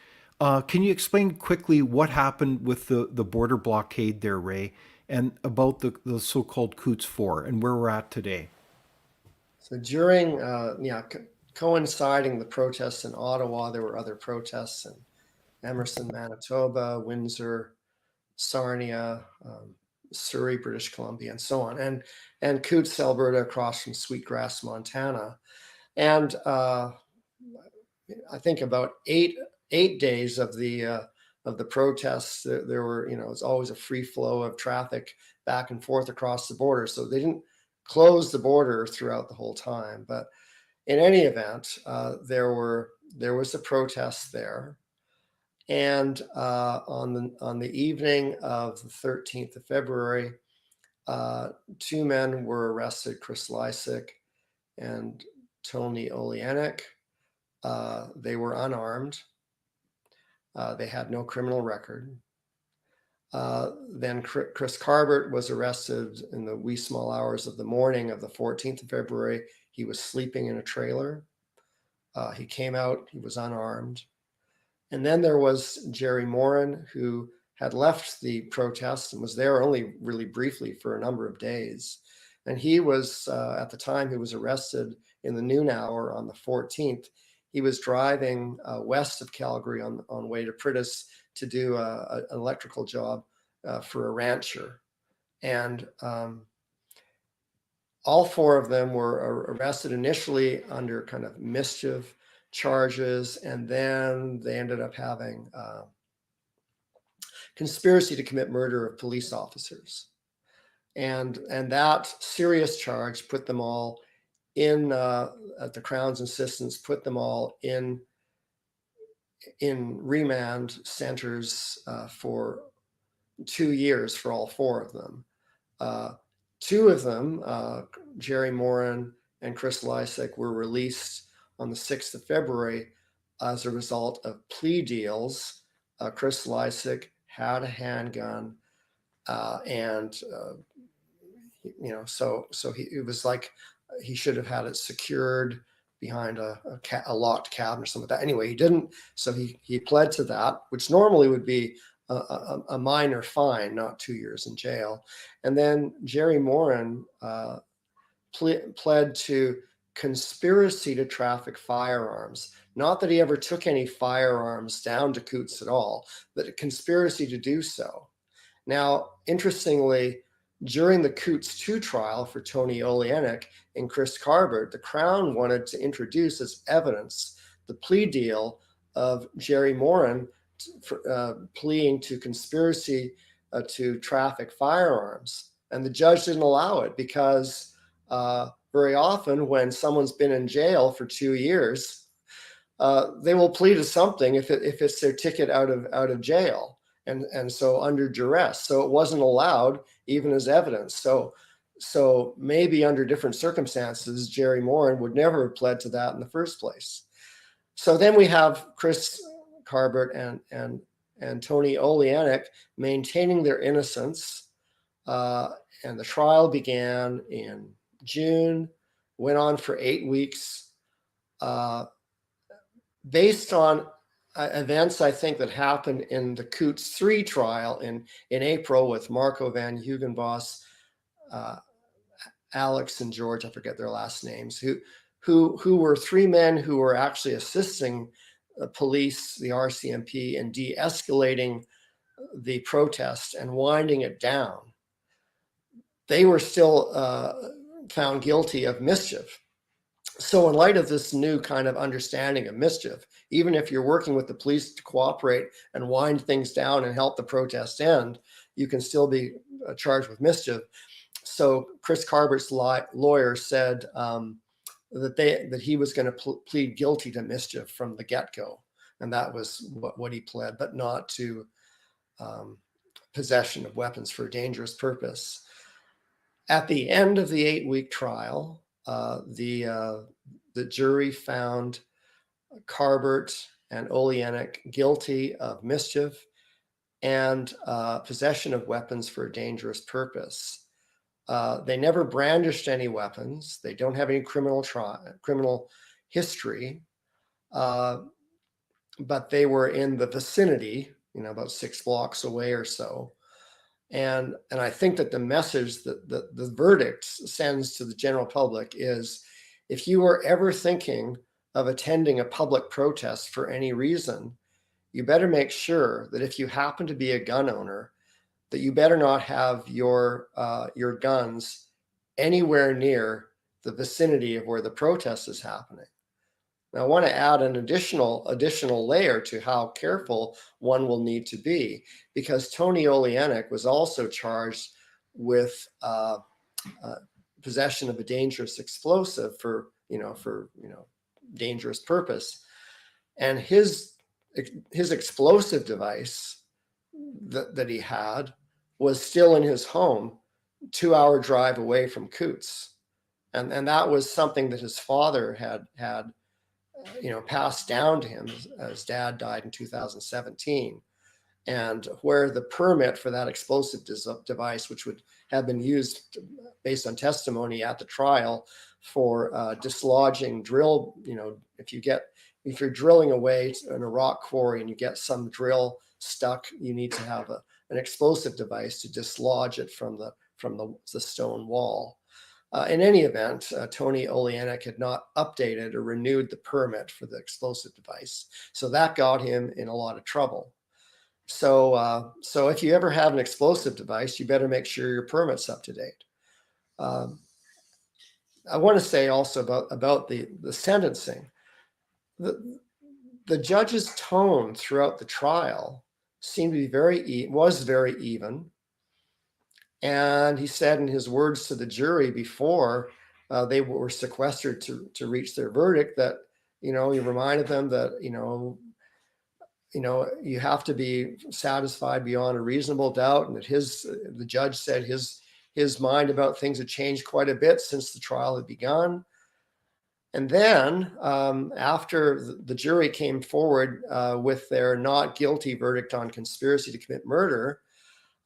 Can you explain quickly what happened with the border blockade there, Ray, and about the so-called Coutts 4 and where we're at today? So during, coinciding the protests in Ottawa, there were other protests in Emerson, Manitoba, Windsor, Sarnia, Surrey, British Columbia, and so on, and Coutts, Alberta, across from Sweetgrass, Montana. And I think about eight days of the protests, there were, it's always a free flow of traffic back and forth across the border. So they didn't close the border throughout the whole time. But in any event, there was a protest there. And on the evening of the 13th of February, two men were arrested, Chris Lysick and Tony Oleanic. They were unarmed. They had no criminal record. Then Chris Carbert was arrested in the wee small hours of the morning of the 14th of February. He was sleeping in a trailer. He came out, he was unarmed. And then there was Jerry Morin, who had left the protest and was there only really briefly for a number of days. And he was, at the time he was arrested in the noon hour on the 14th, he was driving west of Calgary on way to Pritis to do an electrical job for a rancher. And all four of them were arrested initially under kind of mischief charges, and then they ended up having conspiracy to commit murder of police officers. And that serious charge put them all in, at the Crown's insistence, put them all in remand centers for 2 years for all four of them. Two of them, Jerry Morin and Chris Lysick, were released on the 6th of February as a result of plea deals. Chris Lysick had a handgun, and so it was like he should have had it secured behind a locked cabin or something like that. Anyway, he didn't, so he pled to that, which normally would be a minor fine, not 2 years in jail. And then Jerry Morin pled to conspiracy to traffic firearms. Not that he ever took any firearms down to Coutts at all, but a conspiracy to do so. Now, interestingly, during the Coutts 2 trial for Tony Oleanic and Chris Carbert, the Crown wanted to introduce as evidence the plea deal of Jerry Morin pleading to conspiracy to traffic firearms. And the judge didn't allow it because very often when someone's been in jail for 2 years, they will plead to something if it's their ticket out of jail. And so under duress. So it wasn't allowed even as evidence. So maybe under different circumstances, Jerry Morin would never have pled to that in the first place. So then we have Chris Carbert and Tony Oleanic maintaining their innocence. And the trial began in June, went on for 8 weeks, based on events, I think, that happened in the Coutts 3 trial in April with Marco van Hugenbos, Alex and George, I forget their last names, who were 3 men who were actually assisting the police, the RCMP, in de-escalating the protest and winding it down. They were still found guilty of mischief. So in light of this new kind of understanding of mischief, even if you're working with the police to cooperate and wind things down and help the protest end, you can still be charged with mischief. So Chris Carbert's lawyer said that he was going to plead guilty to mischief from the get-go. And that was what he pled, but not to possession of weapons for a dangerous purpose. At the end of the 8-week trial, the jury found Carbert and Oleanic guilty of mischief and possession of weapons for a dangerous purpose. They never brandished any weapons. They don't have any criminal history, but they were in the vicinity, about 6 blocks away or so. And I think that the message that the verdict sends to the general public is, if you are ever thinking of attending a public protest for any reason, you better make sure that if you happen to be a gun owner, that you better not have your guns anywhere near the vicinity of where the protest is happening. Now, I want to add an additional layer to how careful one will need to be, because Tony Olenek was also charged with possession of a dangerous explosive for dangerous purpose, and his explosive device that he had was still in his home, 2-hour drive away from Coutts, and that was something that his father had passed down to him. His dad died in 2017, and where the permit for that explosive device, which would have been used based on testimony at the trial for dislodging drill, if you're drilling away in a rock quarry and you get some drill stuck, you need to have an explosive device to dislodge it from the stone wall. In any event, Tony Olenek had not updated or renewed the permit for the explosive device, so that got him in a lot of trouble. So if you ever have an explosive device, you better make sure your permit's up to date. I want to say also about the sentencing. The judge's tone throughout the trial seemed to be was very even. And he said in his words to the jury before they were sequestered to reach their verdict that, he reminded them that, you have to be satisfied beyond a reasonable doubt. And that the judge said his mind about things had changed quite a bit since the trial had begun. And then after the jury came forward with their not guilty verdict on conspiracy to commit murder,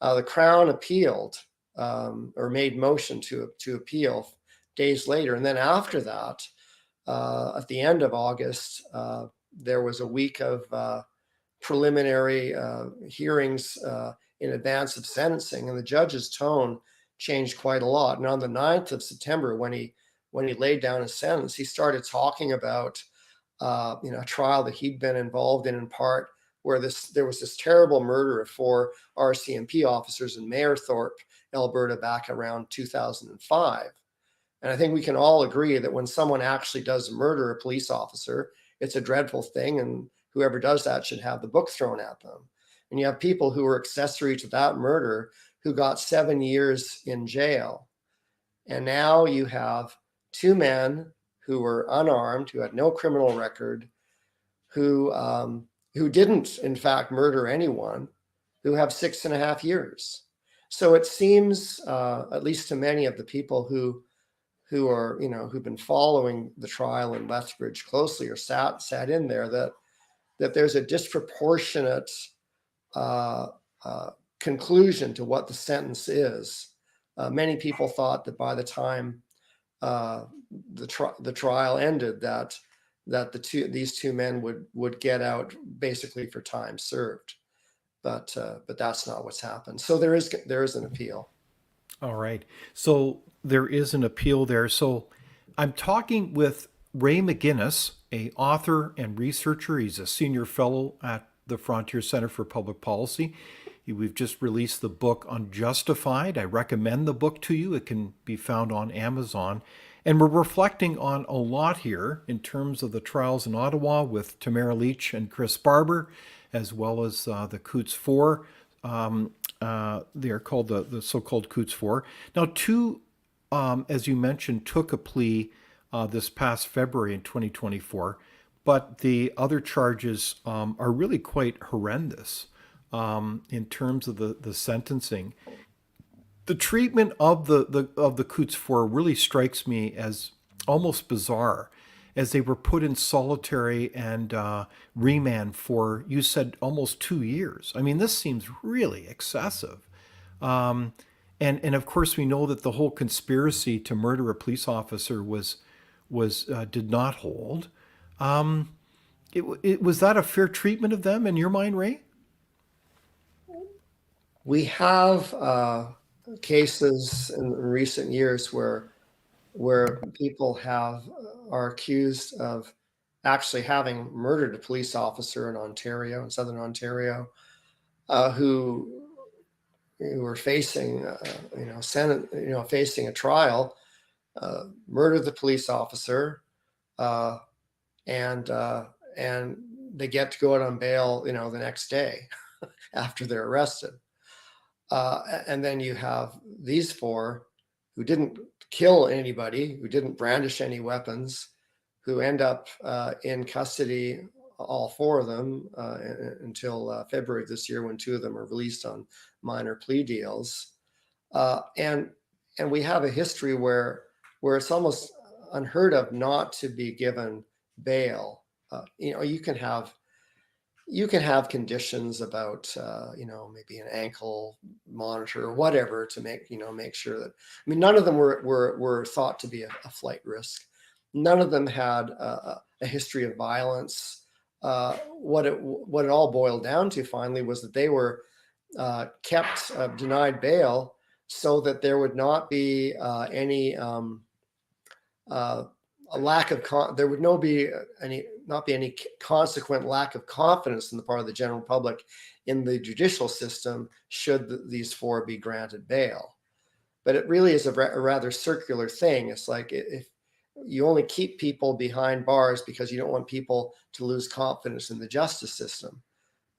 the Crown appealed or made motion to appeal days later. And then after that, at the end of August, there was a week of preliminary hearings in advance of sentencing, and the judge's tone changed quite a lot. And on the 9th of September, when he laid down his sentence, he started talking about a trial that he'd been involved in part, where there was this terrible murder of 4 RCMP officers in Mayerthorpe, Alberta, back around 2005. And I think we can all agree that when someone actually does murder a police officer, it's a dreadful thing, and whoever does that should have the book thrown at them. And you have people who were accessory to that murder who got 7 years in jail. And now you have 2 men who were unarmed, who had no criminal record, who didn't, in fact, murder anyone, who have 6.5 years. So it seems, at least to many of the people who've been following the trial in Lethbridge closely or sat in there, that there's a disproportionate conclusion to what the sentence is. Many people thought that by the time the trial ended, that these two men would get out basically for time served, but that's not what's happened. So there is an appeal. All right. So there is an appeal there. So I'm talking with Ray McGinnis, a author and researcher. He's a senior fellow at the Frontier Center for Public Policy. We've just released the book Unjustified. I recommend the book to you. It can be found on Amazon. And we're reflecting on a lot here in terms of the trials in Ottawa with Tamara Lich and Chris Barber, as well as the Coutts 4. They're called the so-called Coutts 4. Now, 2, as you mentioned, took a plea this past February in 2024, but the other charges are really quite horrendous in terms of the sentencing. The treatment of the Coutts 4 really strikes me as almost bizarre, as they were put in solitary and remand for, you said, almost 2 years. I mean, this seems really excessive. And of course, we know that the whole conspiracy to murder a police officer was did not hold. Was that a fair treatment of them in your mind, Ray? We have cases in recent years where people are accused of actually having murdered a police officer in Ontario, in Southern Ontario, who were facing, facing a trial, murdered the police officer, uh, and they get to go out on bail, the next day after they're arrested. And then you have these four who didn't kill anybody, who didn't brandish any weapons, who end up in custody, all four of them, until February this year, when two of them are released on minor plea deals. And we have a history where it's almost unheard of not to be given bail. You can have conditions about maybe an ankle monitor or whatever to make sure that, none of them were thought to be a flight risk. None of them had a history of violence. What it all boiled down to finally was that they were kept denied bail so that there would not be any a lack of there would not be any consequent lack of confidence on the part of the general public in the judicial system should these four be granted bail. But it really is a rather circular thing. It's like if you only keep people behind bars because you don't want people to lose confidence in the justice system.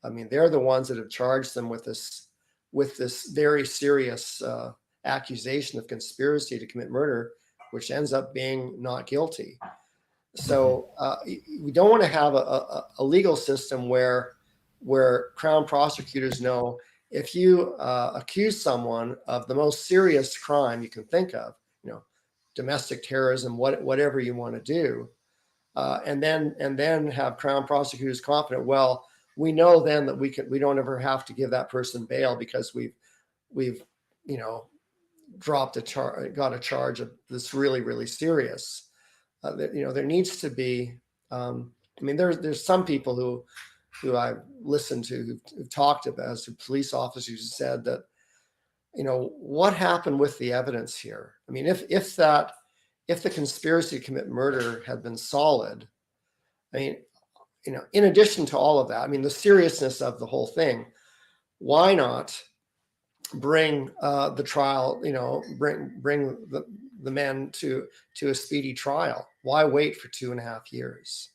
They're the ones that have charged them with this very serious accusation of conspiracy to commit murder, which ends up being not guilty. So we don't want to have a legal system where Crown prosecutors know if you accuse someone of the most serious crime you can think of, domestic terrorism, whatever you want to do, and then have Crown prosecutors confident, well, we know then that we don't ever have to give that person bail because we've got a charge of this really, really serious. There needs to be. There's some people who I've listened to who've talked about as police officers who said that, what happened with the evidence here? If the conspiracy to commit murder had been solid, in addition to all of that, the seriousness of the whole thing, why not bring the trial, bring the men to a speedy trial? Why wait for 2.5 years?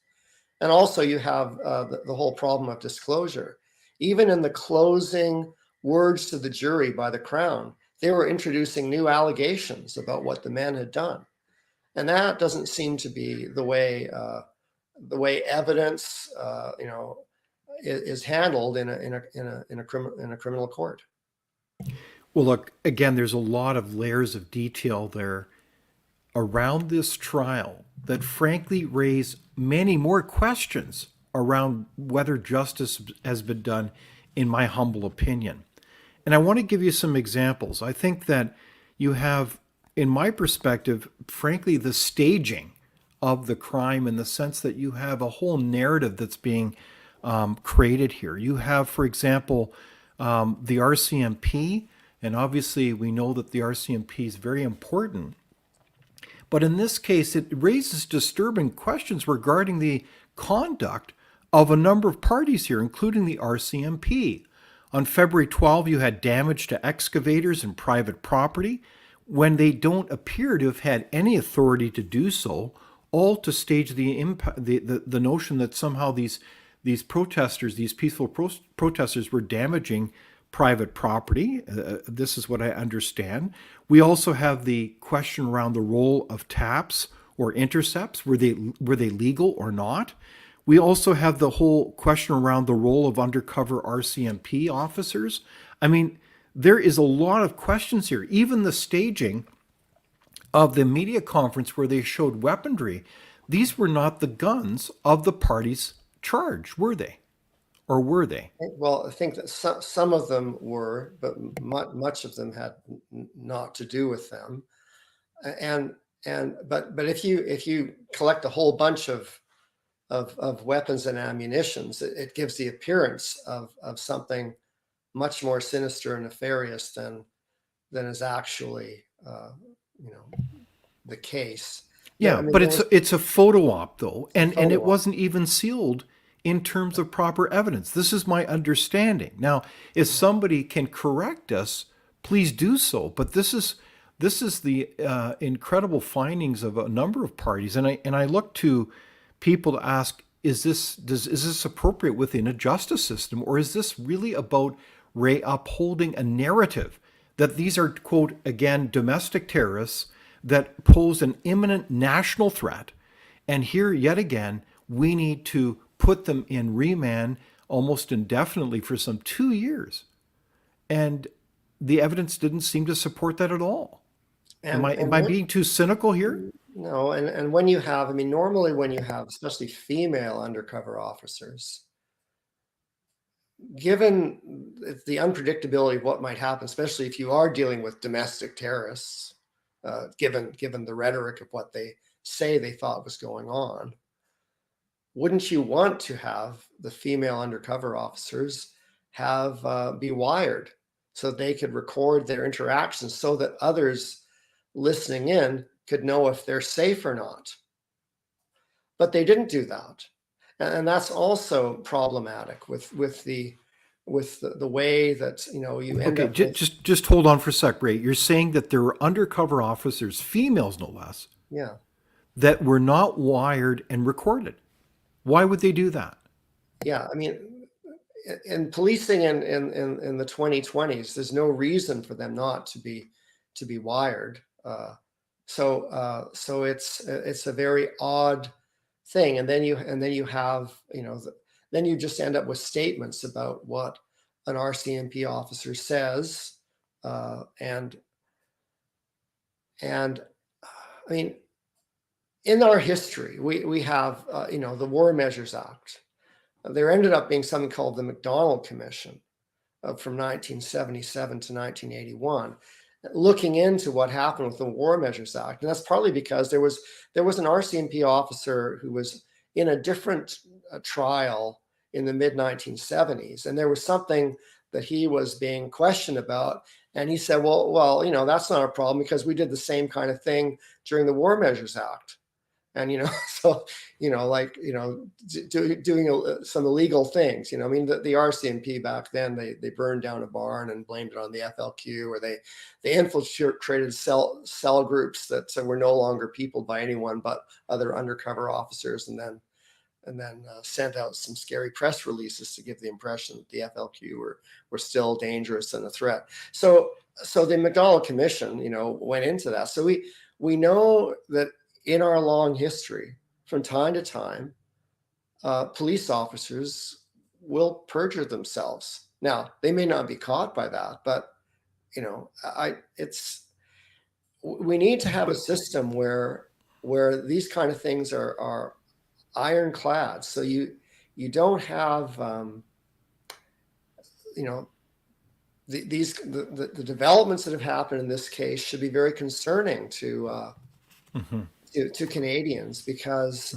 And also you have the whole problem of disclosure. Even in the closing words to the jury by the Crown, they were introducing new allegations about what the men had done. And that doesn't seem to be the way evidence, is handled in a criminal court. Well, look, again, there's a lot of layers of detail there around this trial that frankly raise many more questions around whether justice has been done, in my humble opinion. And I want to give you some examples. I think that you have, in my perspective, frankly, the staging of the crime, in the sense that you have a whole narrative that's being created here. You have, for example, the RCMP, and obviously we know that the RCMP is very important. But in this case, it raises disturbing questions regarding the conduct of a number of parties here, including the RCMP. On February 12, you had damage to excavators and private property when they don't appear to have had any authority to do so, all to stage the notion that somehow these protesters, these peaceful protesters, were damaging private property. This is what I understand. We also have the question around the role of taps or intercepts. Were they legal or not? We also have the whole question around the role of undercover RCMP officers. There is a lot of questions here. Even the staging of the media conference where they showed weaponry, these were not the guns of the parties charged, were they? or were they? Well, I think that some of them were, but much of them had not to do with them. And but if you collect a whole bunch of weapons and ammunitions, it gives the appearance of something much more sinister and nefarious than is actually the case. Yeah, I mean, but there was it's a photo op though, a and it photo op. wasn't even sealed in terms of proper evidence. This is my understanding. Now, if somebody can correct us, please do so. But this is the incredible findings of a number of parties, and I look to people to ask: is this appropriate within a justice system, or is this really about Ray upholding a narrative that these are, quote, again, domestic terrorists that pose an imminent national threat? And here, yet again, we need to put them in remand almost indefinitely for some 2 years. And the evidence didn't seem to support that at all. Am I, And am I being too cynical here? no, and when you have, I mean, normally when you have, especially female undercover officers, given the unpredictability of what might happen, especially if you are dealing with domestic terrorists, given the rhetoric of what they say they thought was going on, wouldn't you want to have the female undercover officers have be wired so they could record their interactions so that others listening in could know if they're safe or not? But they didn't do that, and that's also problematic with the way that you end Okay, up with. just hold on for a sec, Ray. You're saying that there were undercover officers, females no less, Yeah. that were not wired and recorded. Why would they do that? Yeah, I mean, in policing in the 2020s, there's no reason for them not to be wired. So it's a very odd thing, and then you have then you just end up with statements about what an RCMP officer says, and I mean, in our history, we have the War Measures Act. There ended up being something called the McDonald Commission from 1977 to 1981, looking into what happened with the War Measures Act. And that's partly because there was an RCMP officer who was in a different trial in the mid 1970s, and there was something that he was being questioned about. And he said, well, that's not a problem because we did the same kind of thing during the War Measures Act. And so doing some illegal things. I mean, the RCMP back then, they burned down a barn and blamed it on the FLQ, or they infiltrated cell groups that were no longer peopled by anyone but other undercover officers, and then sent out some scary press releases to give the impression that the FLQ were still dangerous and a threat. So the McDonald Commission, went into that. So we know that in our long history, from time to time, police officers will perjure themselves. Now, they may not be caught by that, but we need to have a system where these kind of things are ironclad. So you don't have the developments that have happened in this case should be very concerning to Canadians, because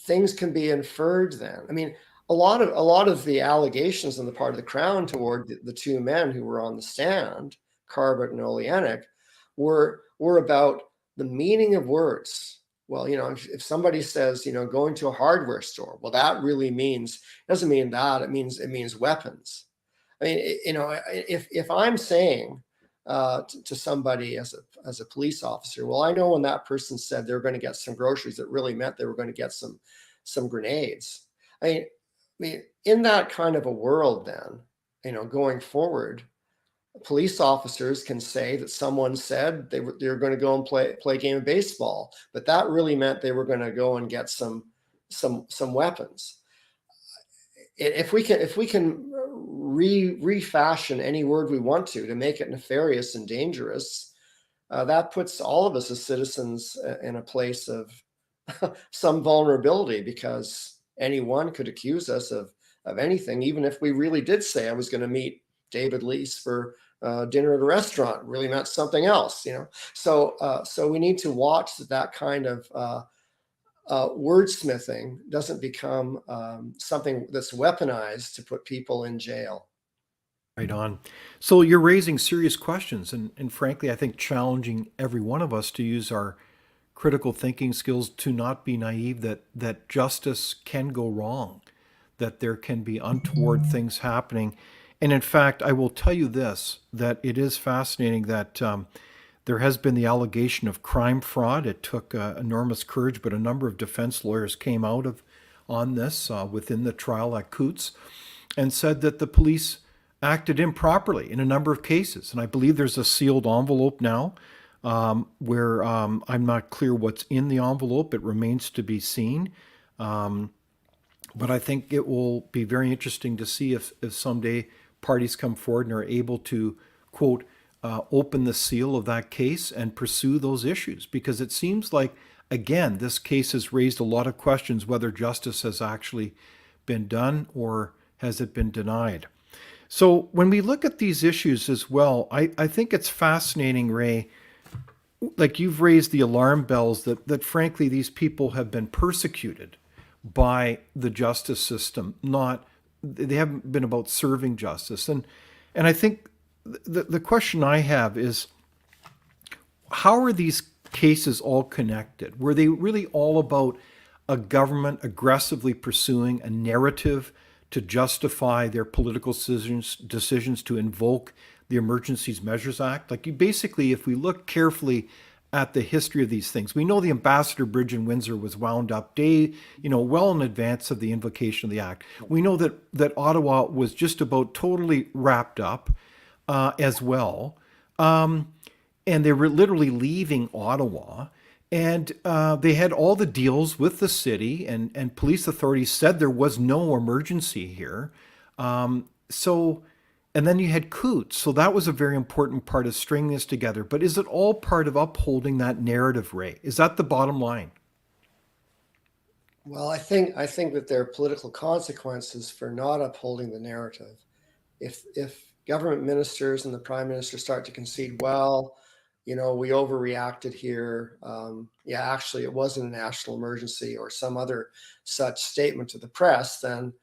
things can be inferred then. I mean, a lot of the allegations on the part of the Crown toward the two men who were on the stand, Carbot and Oleanic, were about the meaning of words. Well, if somebody says, going to a hardware store, well, that really doesn't mean that. It means weapons. I mean, if I'm saying to somebody as a police officer, well, I know when that person said they were going to get some groceries, it really meant they were going to get some grenades. I mean, in that kind of a world, then, going forward, police officers can say that someone said they were going to go and play a game of baseball, but that really meant they were going to go and get some weapons. If we can refashion any word we want to make it nefarious and dangerous, that puts all of us as citizens in a place of some vulnerability, because anyone could accuse us of anything, even if we really did say I was going to meet David Lease for dinner at a restaurant, really meant something else, So we need to watch that kind of wordsmithing doesn't become something that's weaponized to put people in jail. Right on. So you're raising serious questions, and frankly, I think challenging every one of us to use our critical thinking skills to not be naive that justice can go wrong, that there can be untoward things happening. And in fact, I will tell you this, that it is fascinating that there has been the allegation of crime fraud. It took enormous courage, but a number of defense lawyers came out on this within the trial at Coutts and said that the police acted improperly in a number of cases. And I believe there's a sealed envelope now where I'm not clear what's in the envelope. It remains to be seen. But I think it will be very interesting to see if someday parties come forward and are able to, quote, open the seal of that case and pursue those issues. Because it seems like, again, this case has raised a lot of questions whether justice has actually been done or has it been denied. So when we look at these issues as well, I think it's fascinating, Ray, like you've raised the alarm bells that frankly these people have been persecuted by the justice system. They haven't been about serving justice. And I think the question I have is, how are these cases all connected? Were they really all about a government aggressively pursuing a narrative to justify their political decisions to invoke the Emergencies Measures Act? Like, you basically, if we look carefully at the history of these things, we know the Ambassador Bridge in Windsor was wound up well in advance of the invocation of the act. We know that Ottawa was just about totally wrapped up as well. And they were literally leaving Ottawa. And they had all the deals with the city, and police authorities said there was no emergency here. And then you had Coutts. So that was a very important part of stringing this together. But is it all part of upholding that narrative, Ray? Is that the bottom line? Well, I think that there are political consequences for not upholding the narrative. If government ministers and the Prime Minister start to concede, well, we overreacted here. Actually, it wasn't a national emergency, or some other such statement to the press, then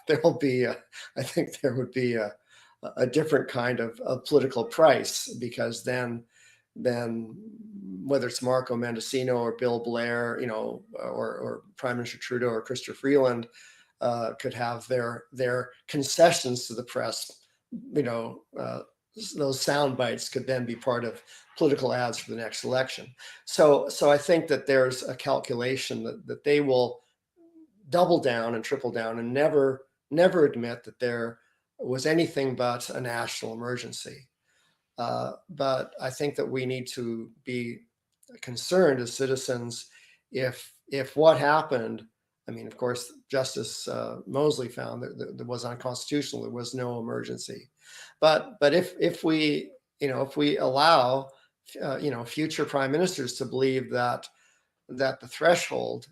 there will be, I think there would be a different kind of political price, because then whether it's Marco Mendocino or Bill Blair, or Prime Minister Trudeau or Chrysler Freeland could have their concessions to the press, those sound bites could then be part of political ads for the next election. So I think that there's a calculation that they will double down and triple down and never admit that there was anything but a national emergency. But I think that we need to be concerned as citizens if what happened, I mean, of course, Justice Mosley found that was unconstitutional. There was no emergency. But if we allow future prime ministers to believe that the threshold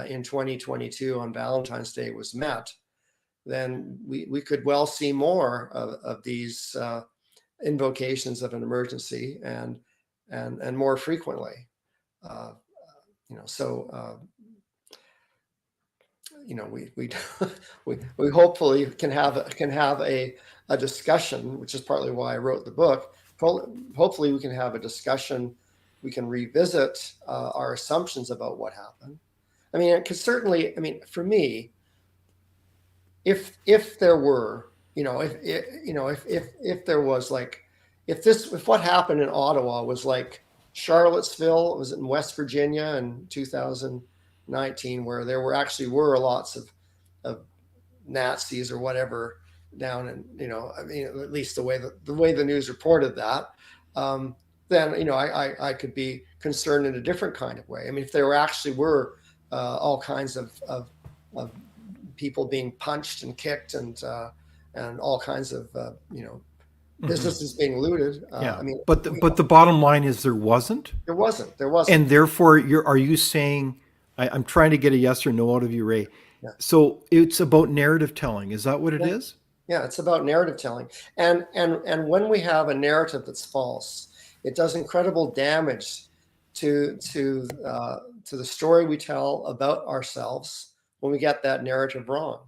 in 2022 on Valentine's Day was met, then we could well see more of these invocations of an emergency and more frequently. We hopefully can have a discussion, which is partly why I wrote the book. Hopefully we can have a discussion. We can revisit our assumptions about what happened. I mean, it could certainly, for me, if there were, if there was if what happened in Ottawa was like Charlottesville, it was in West Virginia in 2019, where there were lots of Nazis or whatever down in, at least the way the news reported that, then, I could be concerned in a different kind of way. I mean, if there actually were all kinds of people being punched and kicked and all kinds of, businesses being looted. But the bottom line is there wasn't. There wasn't. And therefore, are you saying I'm trying to get a yes or no out of you, Ray. Yeah. So it's about narrative telling. Is that what it Yeah. is? Yeah, it's about narrative telling. And when we have a narrative that's false, it does incredible damage to the story we tell about ourselves when we get that narrative wrong.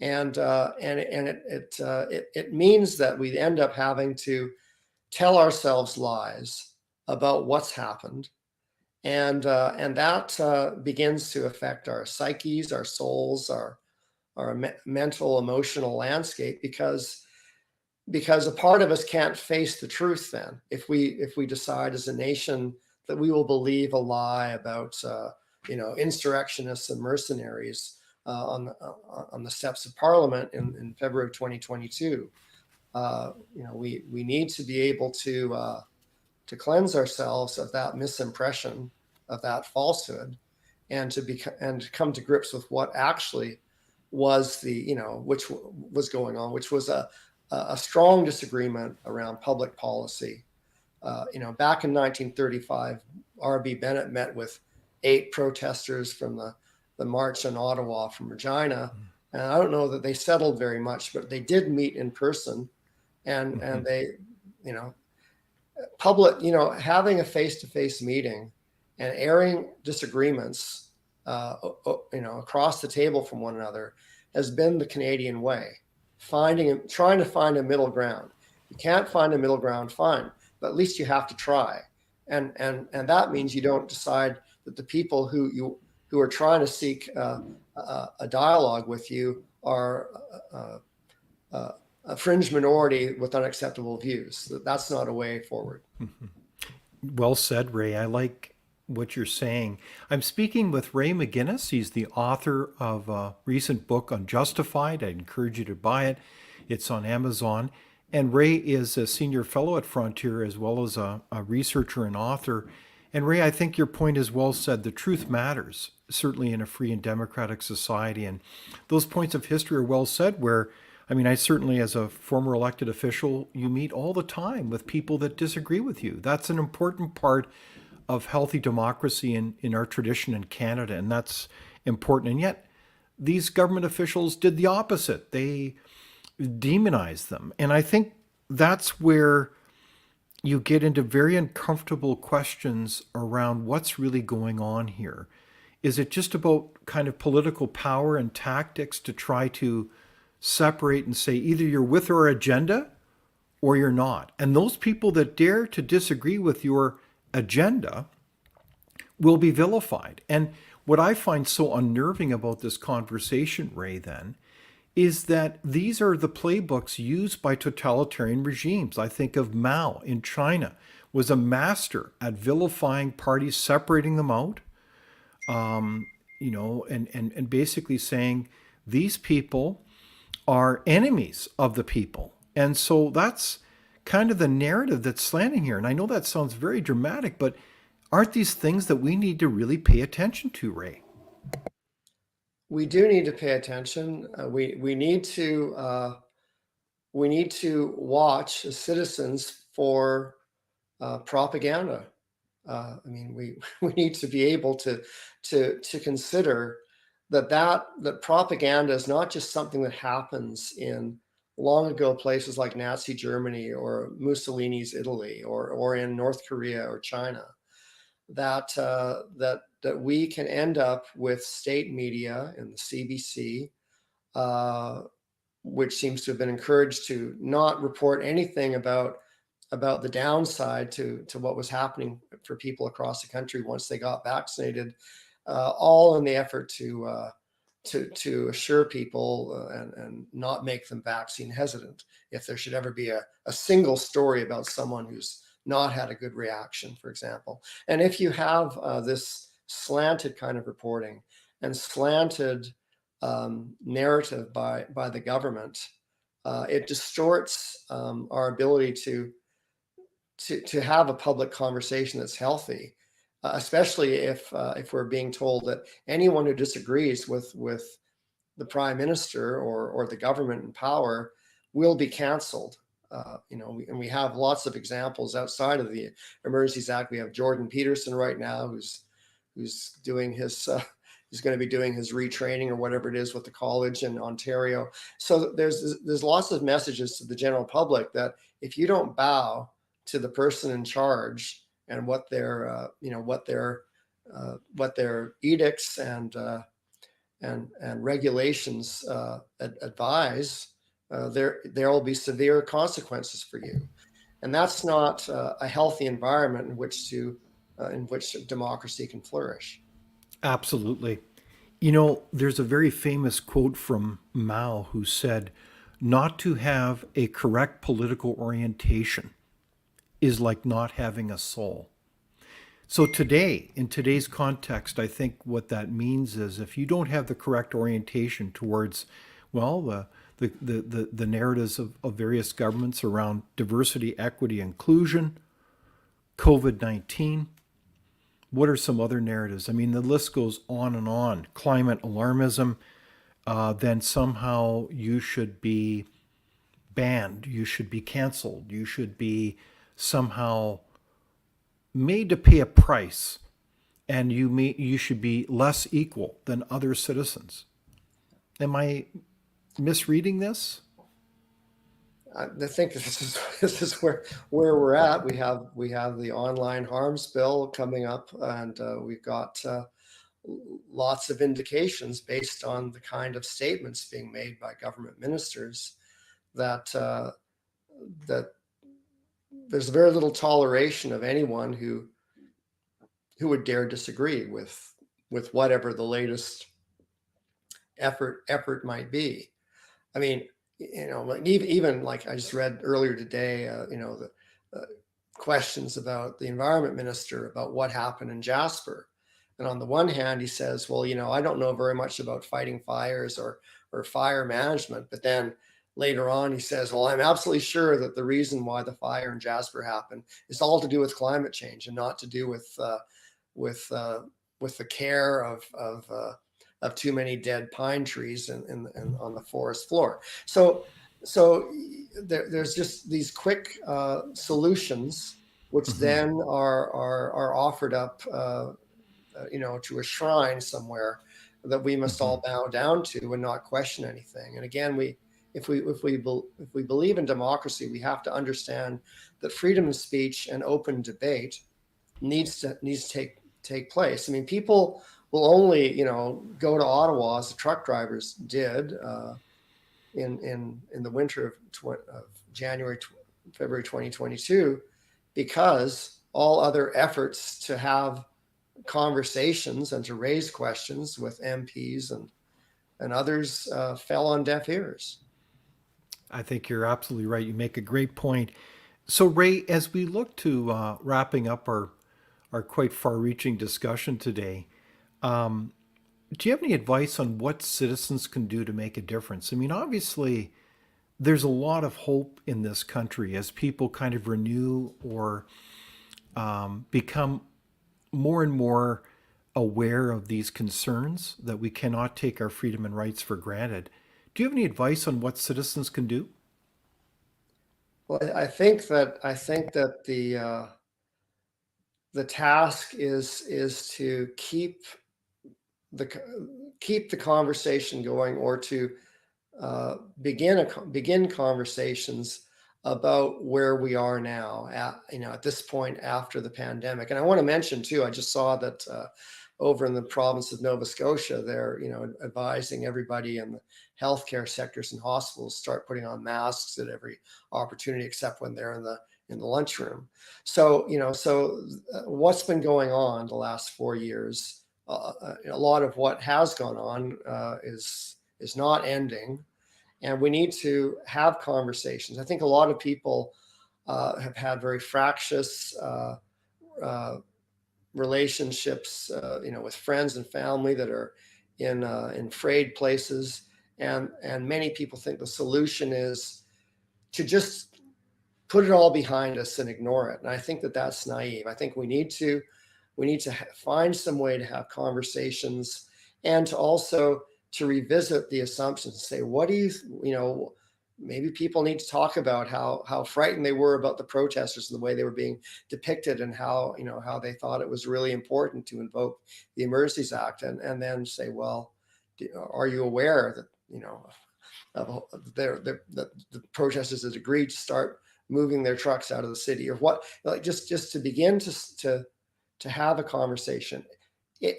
And it means that we end up having to tell ourselves lies about what's happened, and that begins to affect our psyches, our souls, our mental, emotional landscape, because a part of us can't face the truth. Then, if we decide as a nation that we will believe a lie about insurrectionists and mercenaries on the steps of Parliament in February of 2022, we need to be able to cleanse ourselves of that misimpression, of that falsehood, and to come to grips with what actually was which was going on, which was a strong disagreement around public policy. Back in 1935, R.B. Bennett met with 8 protesters from the March on Ottawa from Regina, and I don't know that they settled very much, but they did meet in person, and they, having a face-to-face meeting and airing disagreements, across the table from one another has been the Canadian way. Trying to find a middle ground. You can't find a middle ground, fine, but at least you have to try. And that means you don't decide that the people who are trying to seek a dialogue with you are a fringe minority with unacceptable views. That's not a way forward. Well said, Ray. I like what you're saying. I'm speaking with Ray McGinnis. He's the author of a recent book, Unjustified. I encourage you to buy it. It's on Amazon. And Ray is a senior fellow at Frontier as well as a researcher and author. And Ray, I think your point is well said. The truth matters, certainly in a free and democratic society. And those points of history are well said where, I certainly, as a former elected official, you meet all the time with people that disagree with you. That's an important part of healthy democracy in our tradition in Canada, and that's important. And yet, these government officials did the opposite. They demonized them. And I think that's where you get into very uncomfortable questions around what's really going on here. Is it just about kind of political power and tactics to try to separate and say either you're with our agenda or you're not? And those people that dare to disagree with your agenda will be vilified. And what I find so unnerving about this conversation, Ray, then, is that these are the playbooks used by totalitarian regimes. I think of Mao in China was a master at vilifying parties, separating them out, and basically saying these people are enemies of the people. And so that's kind of the narrative that's slanting here. And I know that sounds very dramatic, but aren't these things that we need to really pay attention to, Ray? We do need to pay attention. We need to watch as citizens for propaganda. We need to be able to consider that propaganda is not just something that happens in long ago places like Nazi Germany or Mussolini's Italy or in North Korea or China. That we can end up with state media and the CBC, which seems to have been encouraged to not report anything about the downside to what was happening for people across the country once they got vaccinated, all in the effort to assure people and not make them vaccine hesitant if there should ever be a single story about someone who's not had a good reaction, for example. And if you have this slanted kind of reporting and slanted narrative by the government, it distorts our ability to have a public conversation that's healthy, especially if we're being told that anyone who disagrees with the prime minister or the government in power will be canceled. And we have lots of examples outside of the Emergencies Act. We have Jordan Peterson right now, who's who's doing his who's going to be doing his retraining or whatever it is with the college in Ontario. So there's lots of messages to the general public that if you don't bow to the person in charge and what their what their edicts and regulations advise, there will be severe consequences for you, and that's not a healthy environment in which democracy can flourish. Absolutely. You know, there's a very famous quote from Mao who said, not to have a correct political orientation is like not having a soul. So today, in today's context, I think what that means is if you don't have the correct orientation towards, well, the narratives of various governments around diversity, equity, inclusion, COVID-19, what are some other narratives? I mean, the list goes on and on. Climate alarmism, then somehow you should be banned, you should be canceled, you should be somehow made to pay a price, and you should be less equal than other citizens. Am I misreading this? I think this is where we're at. We have the online harms bill coming up, and we've got lots of indications based on the kind of statements being made by government ministers that that there's very little toleration of anyone who would dare disagree with whatever the latest effort might be. I mean, like even like I just read earlier today, the questions about the environment minister about what happened in Jasper. And on the one hand, he says, well, I don't know very much about fighting fires or fire management. But then later on, he says, well, I'm absolutely sure that the reason why the fire in Jasper happened is all to do with climate change and not to do with the care of too many dead pine trees and on the forest floor. So there's just these quick solutions, which then are offered up, to a shrine somewhere that we must all bow down to and not question anything. And again, if we believe in democracy, we have to understand that freedom of speech and open debate needs to take place. I mean, people will only, go to Ottawa as the truck drivers did in the winter of February 2022, because all other efforts to have conversations and to raise questions with MPs and others fell on deaf ears. I think you're absolutely right. You make a great point. So, Ray, as we look to wrapping up our quite far-reaching discussion today, do you have any advice on what citizens can do to make a difference? I mean, obviously, there's a lot of hope in this country as people kind of renew or become more and more aware of these concerns that we cannot take our freedom and rights for granted. Do you have any advice on what citizens can do? Well, I think that the task is to keep the conversation going, or to begin conversations about where we are now at this point after the pandemic. And I want to mention too, I just saw that over in the province of Nova Scotia, they're advising everybody in the healthcare sectors and hospitals start putting on masks at every opportunity, except when they're in the lunchroom. So what's been going on the last 4 years? A lot of what has gone on is not ending, and we need to have conversations. I think a lot of people have had very fractious relationships, with friends and family that are in frayed places, and many people think the solution is to just put it all behind us and ignore it. And I think that that's naive. I think we need to find some way to have conversations, and to also to revisit the assumptions. Say, what do you maybe people need to talk about how frightened they were about the protesters and the way they were being depicted, and how, how they thought it was really important to invoke the Emergencies Act, and then say, well, are you aware that, the protesters had agreed to start moving their trucks out of the city, or what, like just to begin to have a conversation.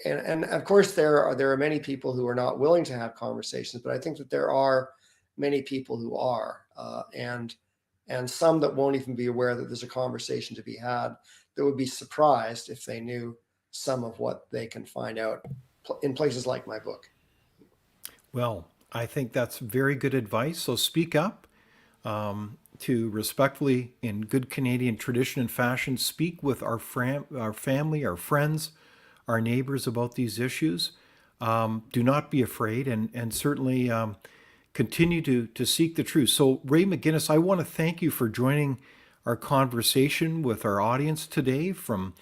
And of course there are many people who are not willing to have conversations, but I think that there are many people who are, and some that won't even be aware that there's a conversation to be had, that would be surprised if they knew some of what they can find out in places like my book. Well, I think that's very good advice. So speak up, to respectfully, in good Canadian tradition and fashion, speak with our family, our friends, our neighbors about these issues. Do not be afraid, and certainly continue to seek the truth. So Ray McGinnis, I want to thank you for joining our conversation with our audience today from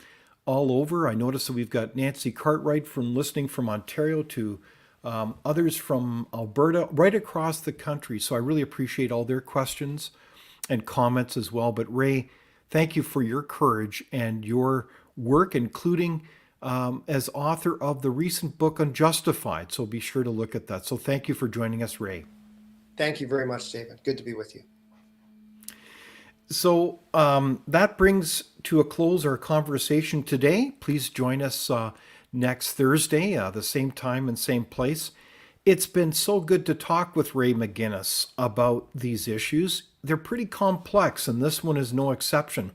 all over. I noticed that we've got Nancy Cartwright listening from Ontario, to others from Alberta, right across the country. So I really appreciate all their questions and comments as well. But Ray, thank you for your courage and your work, including as author of the recent book Unjustified. So be sure to look at that. So thank you for joining us, Ray. Thank you very much, David. Good to be with you. So that brings to a close our conversation today. Please join us next Thursday, the same time and same place. It's been so good to talk with Ray McGinnis about these issues. They're pretty complex, and this one is no exception.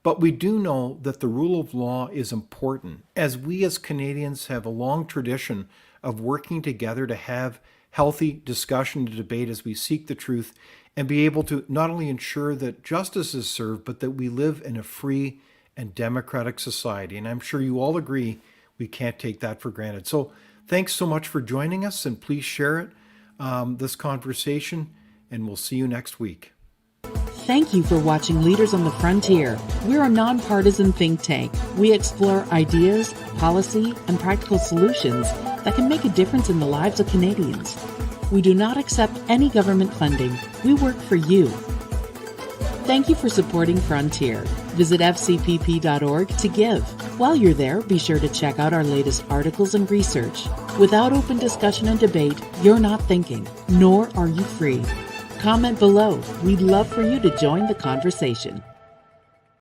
But we do know that the rule of law is important, as we as Canadians have a long tradition of working together to have healthy discussion and debate as we seek the truth, and be able to not only ensure that justice is served, but that we live in a free and democratic society. And I'm sure you all agree we can't take that for granted. So thanks so much for joining us, and please share it, this conversation, and we'll see you next week. Thank you for watching Leaders on the Frontier. We're a nonpartisan think tank. We explore ideas, policy, and practical solutions that can make a difference in the lives of Canadians. We do not accept any government funding. We work for you. Thank you for supporting Frontier. Visit fcpp.org to give. While you're there, be sure to check out our latest articles and research. Without open discussion and debate, you're not thinking, nor are you free. Comment below. We'd love for you to join the conversation.